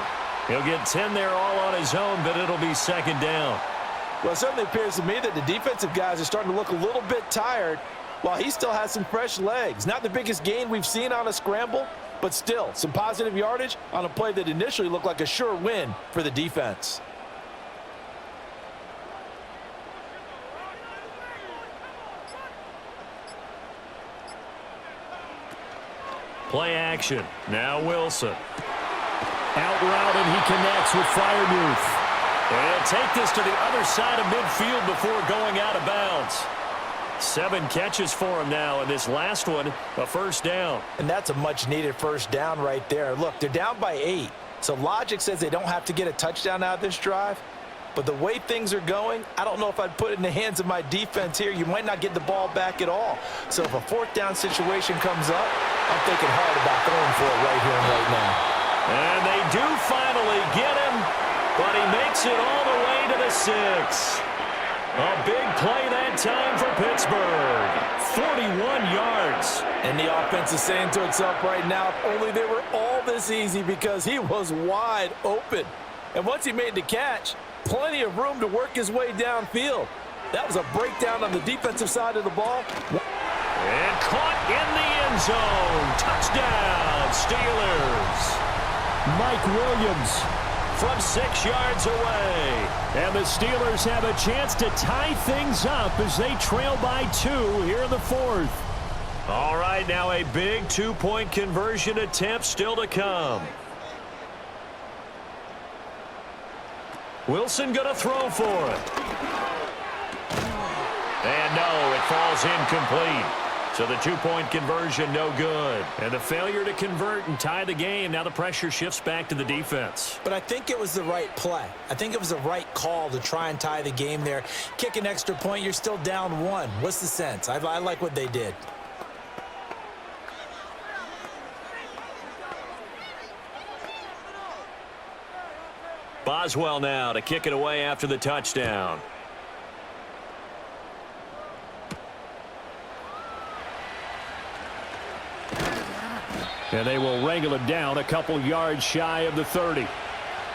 He'll get 10 there all on his own, but it'll be 2nd down. Well, it certainly appears to me that the defensive guys are starting to look a little bit tired while he still has some fresh legs. Not the biggest gain we've seen on a scramble, but still some positive yardage on a play that initially looked like a sure win for the defense. Play action. Now Wilson. Out route, and he connects with Freiermuth. And he'll take this to the other side of midfield before going out of bounds. 7 catches for him now, and this last one, a 1st down. And that's a much-needed 1st down right there. Look, they're down by 8, so logic says they don't have to get a touchdown out of this drive. But the way things are going, I don't know if I'd put it in the hands of my defense here. You might not get the ball back at all. So if a 4th down situation comes up, I'm thinking hard about going for it right here and right now. And they do finally get him, but he makes it all the way to the 6. A big play that time for Pittsburgh. 41 yards. And the offense is saying to itself right now, if only they were all this easy, because he was wide open. And once he made the catch, plenty of room to work his way downfield. That was a breakdown on the defensive side of the ball. And caught in the end zone. Touchdown, Steelers. Mike Williams from 6 yards away. And the Steelers have a chance to tie things up as they trail by 2 here in the 4th. All right, now a big 2-point conversion attempt still to come. Wilson going to throw for it. And no, it falls incomplete. So the 2-point conversion, no good. And the failure to convert and tie the game. Now the pressure shifts back to the defense. But I think it was the right play. I think it was the right call to try and tie the game there. Kick an extra point, you're still down 1. What's the sense? I like what they did. Boswell now to kick it away after the touchdown. And they will wrangle it down a couple yards shy of the 30.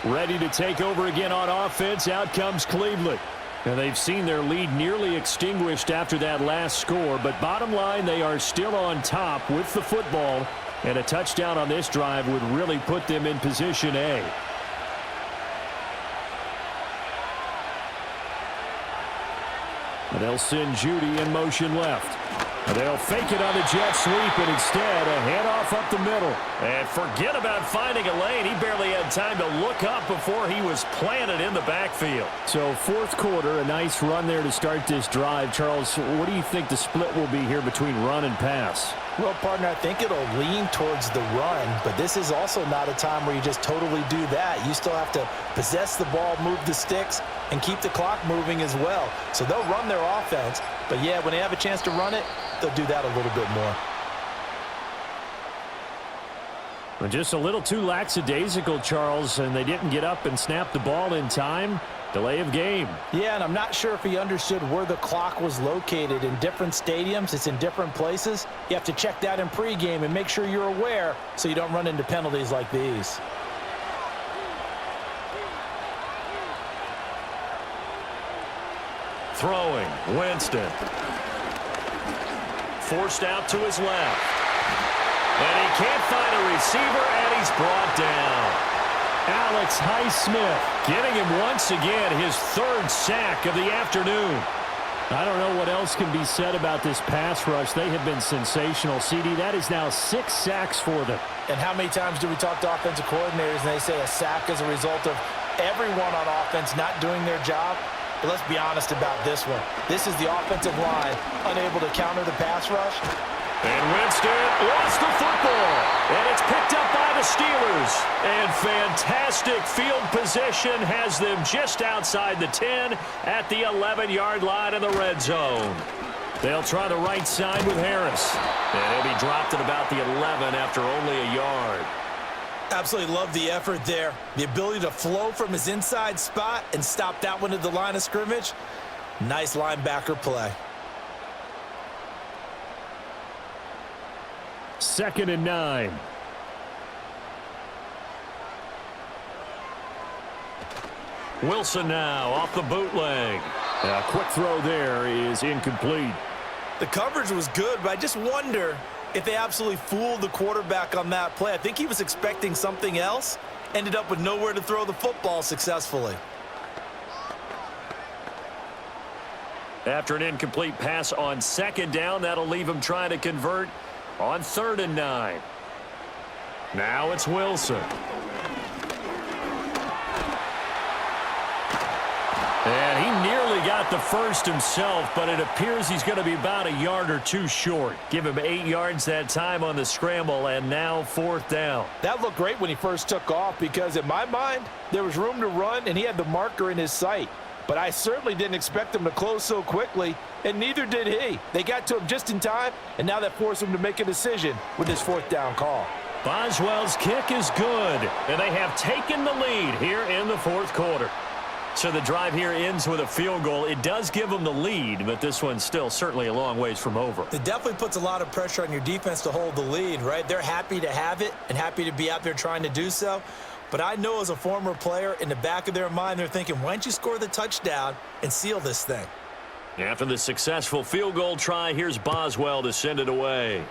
Ready to take over again on offense. Out comes Cleveland. And they've seen their lead nearly extinguished after that last score. But bottom line, they are still on top with the football. And a touchdown on this drive would really put them in position A. And they'll send Judy in motion left. And they'll fake it on the jet sweep, and instead a handoff up the middle. And forget about finding a lane. He barely had time to look up before he was planted in the backfield. So 4th quarter, a nice run there to start this drive. Charles, what do you think the split will be here between run and pass? Well, partner, I think it'll lean towards the run, but this is also not a time where you just totally do that. You still have to possess the ball, move the sticks, and keep the clock moving as well. So they'll run their offense, but yeah, when they have a chance to run it, they'll do that a little bit more. Well, just a little too lackadaisical, Charles, and they didn't get up and snap the ball in time. Delay of game. Yeah, and I'm not sure if he understood where the clock was located. In different stadiums, it's in different places. You have to check that in pregame and make sure you're aware so you don't run into penalties like these. throwing. Winston. Forced out to his left. And he can't find a receiver, and he's brought down. Alex Highsmith getting him once again his third sack of the afternoon. I don't know what else can be said about this pass rush. They have been sensational. CD, that is now 6 sacks for them. And how many times do we talk to offensive coordinators and they say a sack is a result of everyone on offense not doing their job? But let's be honest about this one. This is the offensive line unable to counter the pass rush. And Winston lost the football. And it's picked up by the Steelers. And fantastic field position has them just outside the 10 at the 11-yard line in the red zone. They'll try the right side with Harris. And he'll be dropped at about the 11 after only a yard. Absolutely love the effort there. The ability to flow from his inside spot and stop that one at the line of scrimmage. Nice linebacker play. 2nd and 9. Wilson now off the bootleg. A quick throw there is incomplete. The coverage was good, but I just wonder if they absolutely fooled the quarterback on that play. I think he was expecting something else. Ended up with nowhere to throw the football successfully. After an incomplete pass on 2nd down, that'll leave him trying to convert on 3rd and 9. Now it's Wilson. And he nearly got the first himself, but it appears he's going to be about a yard or two short. Give him 8 yards that time on the scramble, and now 4th down. That looked great when he first took off because in my mind, there was room to run and he had the marker in his sight. But I certainly didn't expect him to close so quickly, and neither did he. They got to him just in time, and now that forced him to make a decision with his 4th down call. Boswell's kick is good, and they have taken the lead here in the 4th quarter. So the drive here ends with a field goal. It does give them the lead, but this one's still certainly a long ways from over. It definitely puts a lot of pressure on your defense to hold the lead, right? They're happy to have it and happy to be out there trying to do so. But I know as a former player, in the back of their mind, they're thinking, why don't you score the touchdown and seal this thing? After the successful field goal try, here's Boswell to send it away.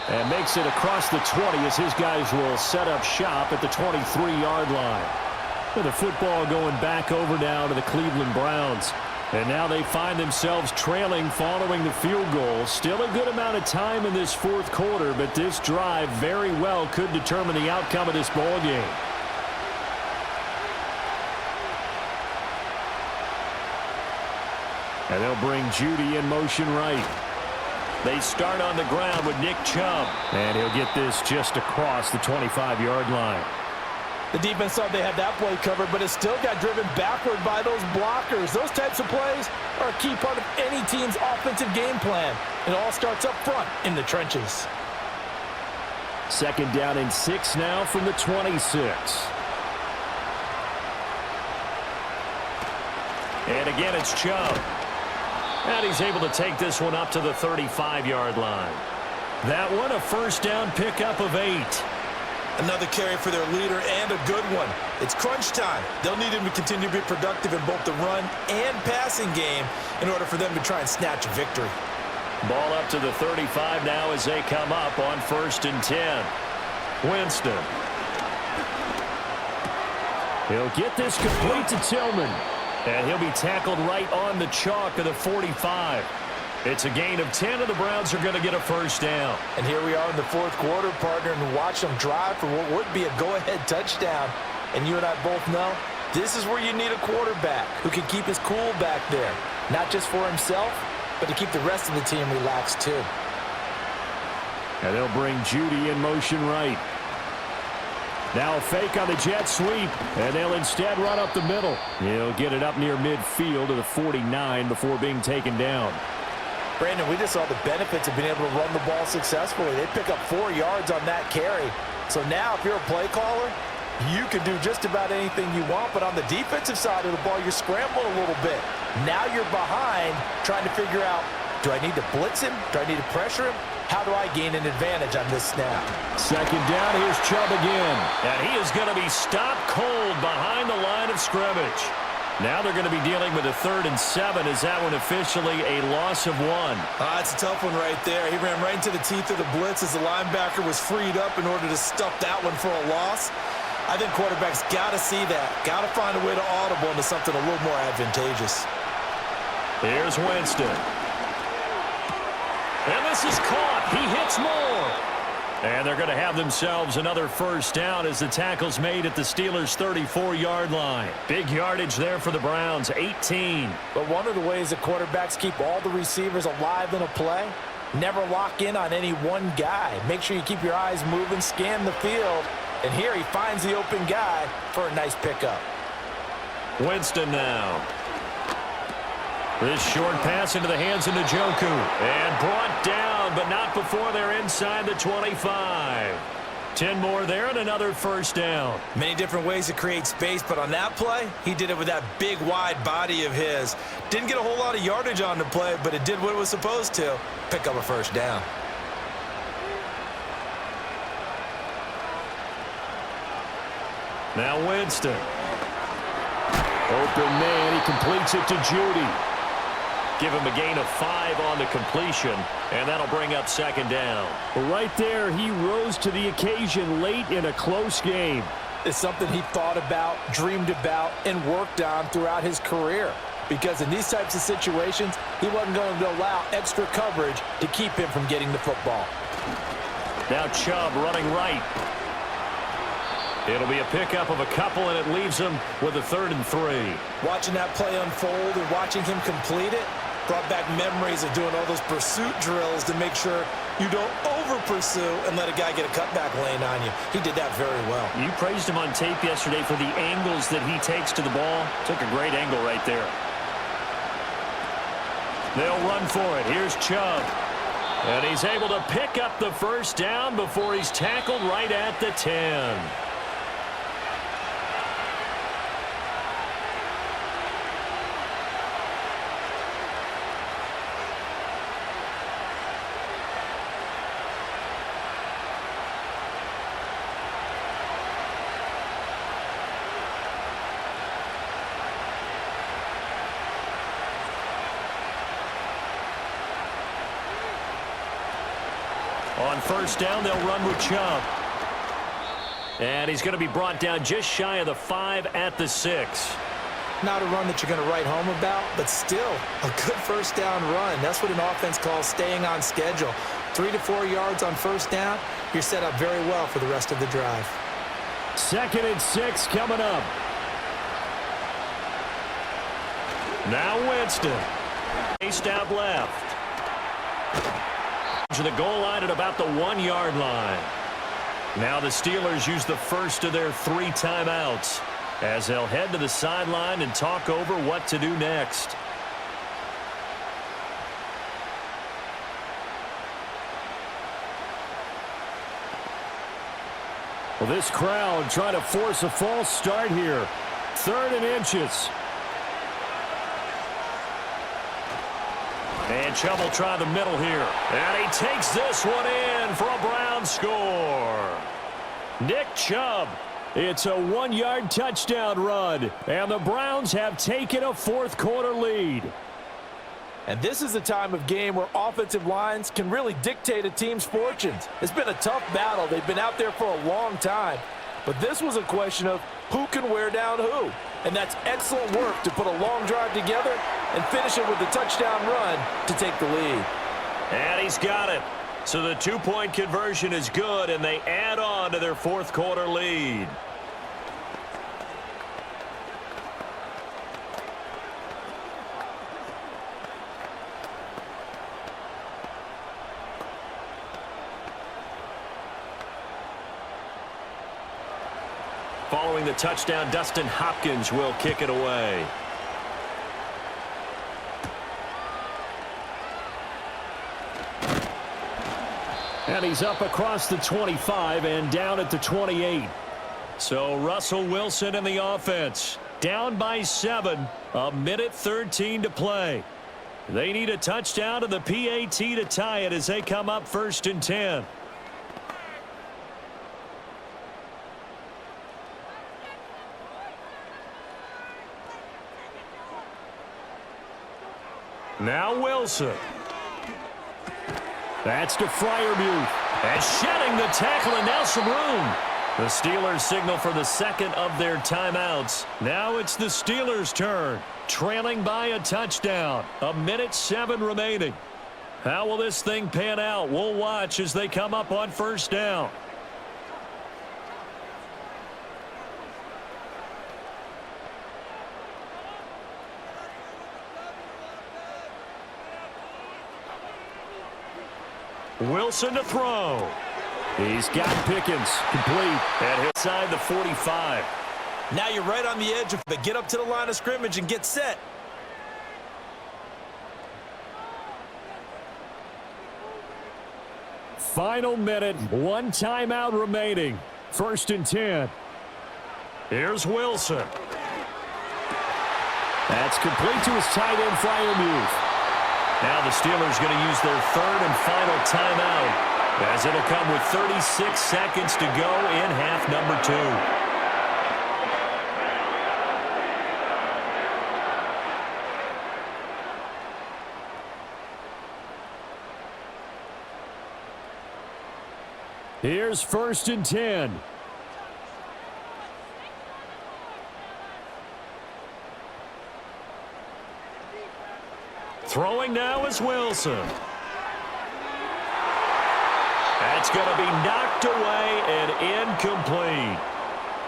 And makes it across the 20 as his guys will set up shop at the 23-yard line. With the football going back over now to the Cleveland Browns. And now they find themselves trailing following the field goal. Still a good amount of time in this 4th quarter, but this drive very well could determine the outcome of this ball game. And they'll bring Judy in motion right. They start on the ground with Nick Chubb. And he'll get this just across the 25-yard line. The defense thought they had that play covered, but it still got driven backward by those blockers. Those types of plays are a key part of any team's offensive game plan. It all starts up front in the trenches. 2nd down and 6 now from the 26. And again, it's Chubb. And he's able to take this one up to the 35-yard line. That one, a 1st down pickup of 8. Another carry for their leader and a good one. It's crunch time. They'll need him to continue to be productive in both the run and passing game in order for them to try and snatch a victory. Ball up to the 35 now as they come up on 1st and 10. Winston. He'll get this complete to Tillman. And he'll be tackled right on the chalk of the 45. It's a gain of 10, and the Browns are going to get a 1st down. And here we are in the 4th quarter, partner, and watch them drive for what would be a go-ahead touchdown. And you and I both know this is where you need a quarterback who can keep his cool back there, not just for himself, but to keep the rest of the team relaxed too. And they'll bring Judy in motion right. Now a fake on the jet sweep, and they'll instead run up the middle. He'll get it up near midfield to the 49 before being taken down. Brandon, we just saw the benefits of being able to run the ball successfully. They pick up 4 yards on that carry. So now if you're a play caller, you can do just about anything you want, but on the defensive side of the ball, you're scrambling a little bit. Now you're behind trying to figure out, do I need to blitz him? Do I need to pressure him? How do I gain an advantage on this snap? Second down, here's Chubb again. And he is going to be stopped cold behind the line of scrimmage. Now they're going to be dealing with a 3rd and 7. Is that one officially a loss of 1? It's a tough one right there. He ran right into the teeth of the blitz as the linebacker was freed up in order to stuff that one for a loss. I think quarterbacks got to see that. Got to find a way to audible into something a little more advantageous. Here's Winston. And this is caught. He hits more. And they're going to have themselves another first down as the tackle's made at the Steelers' 34-yard line. Big yardage there for the Browns, 18. But one of the ways that quarterbacks keep all the receivers alive in a play, never lock in on any one guy. Make sure you keep your eyes moving, scan the field. And here he finds the open guy for a nice pickup. Winston now. This short pass into the hands of Njoku. And brought down, but not before they're inside the 25. 10 more there and another first down. Many different ways to create space, but on that play, he did it with that big, wide body of his. Didn't get a whole lot of yardage on the play, but it did what it was supposed to. Pick up a first down. Now Winston. Open man, he completes it to Judy. Give him a gain of 5 on the completion, and that'll bring up second down. Right there, he rose to the occasion late in a close game. It's something he thought about, dreamed about, and worked on throughout his career. Because in these types of situations, he wasn't going to allow extra coverage to keep him from getting the football. Now Chubb running right. It'll be a pickup of a couple, and it leaves him with a 3rd and 3. Watching that play unfold and watching him complete it brought back memories of doing all those pursuit drills to make sure you don't over-pursue and let a guy get a cutback lane on you. He did that very well. You praised him on tape yesterday for the angles that he takes to the ball. Took a great angle right there. They'll run for it. Here's Chubb. And he's able to pick up the first down before he's tackled right at the 10. On first down, they'll run with Chubb. And he's going to be brought down just shy of the 5 at the 6. Not a run that you're going to write home about, but still a good first down run. That's what an offense calls staying on schedule. 3 to 4 yards on first down, you're set up very well for the rest of the drive. 2nd and 6 coming up. Now Winston. Faced out left. To the goal line at about the 1-yard line. Now the Steelers use the first of their 3 timeouts as they'll head to the sideline and talk over what to do next. Well, this crowd trying to force a false start here. 3rd and inches. And Chubb will try the middle here. And he takes this one in for a Brown score. Nick Chubb. It's a 1-yard touchdown run. And the Browns have taken a 4th quarter lead. And this is the time of game where offensive lines can really dictate a team's fortunes. It's been a tough battle. They've been out there for a long time. But this was a question of who can wear down who. And that's excellent work to put a long drive together and finish it with the touchdown run to take the lead. And he's got it. So the 2-point conversion is good, and they add on to their 4th quarter lead. Following the touchdown, Dustin Hopkins will kick it away. And he's up across the 25 and down at the 28. So Russell Wilson in the offense. Down by 7. 1:13 to play. They need a touchdown to the PAT to tie it as they come up 1st and 10. Now Wilson. That's to Freiermuth. And shedding the tackle, and now some room. The Steelers signal for the second of their timeouts. Now it's the Steelers' turn, trailing by a touchdown. 1:07 remaining. How will this thing pan out? We'll watch as they come up on 1st down. Wilson to throw. He's got Pickens. Complete. And inside the 45. Now you're right on the edge of the get up to the line of scrimmage and get set. Final minute. 1 timeout remaining. 1st and 10. Here's Wilson. That's complete to his tight end, Freiermuth. Now the Steelers going to use their 3rd and final timeout, as it'll come with 36 seconds to go in half number 2. Here's 1st and 10. Throwing now is Wilson. That's going to be knocked away and incomplete.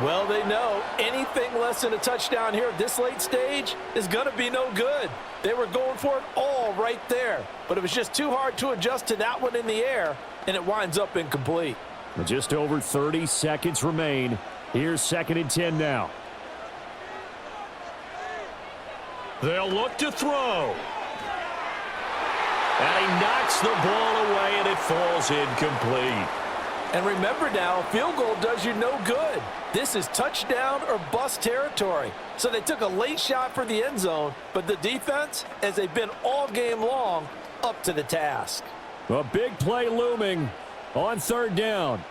Well, they know anything less than a touchdown here at this late stage is going to be no good. They were going for it all right there, but it was just too hard to adjust to that one in the air, and it winds up incomplete. Just over 30 seconds remain. Here's 2nd and 10 now. They'll look to throw. And he knocks the ball away, and it falls incomplete. And remember now, a field goal does you no good. This is touchdown or bust territory. So they took a late shot for the end zone, but the defense, as they've been all game long, up to the task. A big play looming on 3rd down.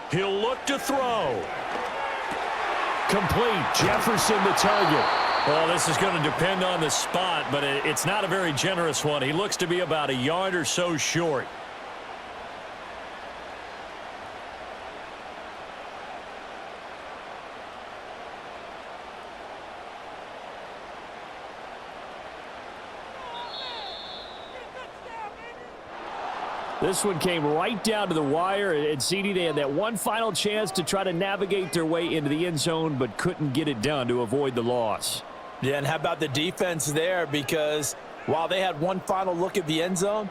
He'll look to throw. Complete. Jefferson the target. Well, this is going to depend on the spot, but it's not a very generous one. He looks to be about a yard or so short. This one came right down to the wire, and CD, they had that one final chance to try to navigate their way into the end zone, but couldn't get it done to avoid the loss. Yeah, and how about the defense there? Because while they had one final look at the end zone,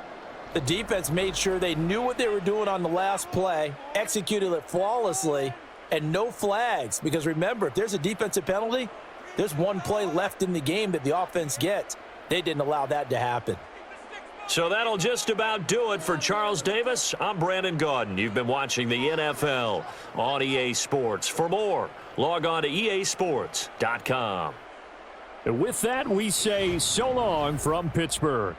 the defense made sure they knew what they were doing on the last play, executed it flawlessly, and no flags. Because remember, if there's a defensive penalty, there's one play left in the game that the offense gets. They didn't allow that to happen. So that'll just about do it for Charles Davis. I'm Brandon Gaudin. You've been watching the NFL on EA Sports. For more, log on to easports.com. And with that, we say so long from Pittsburgh.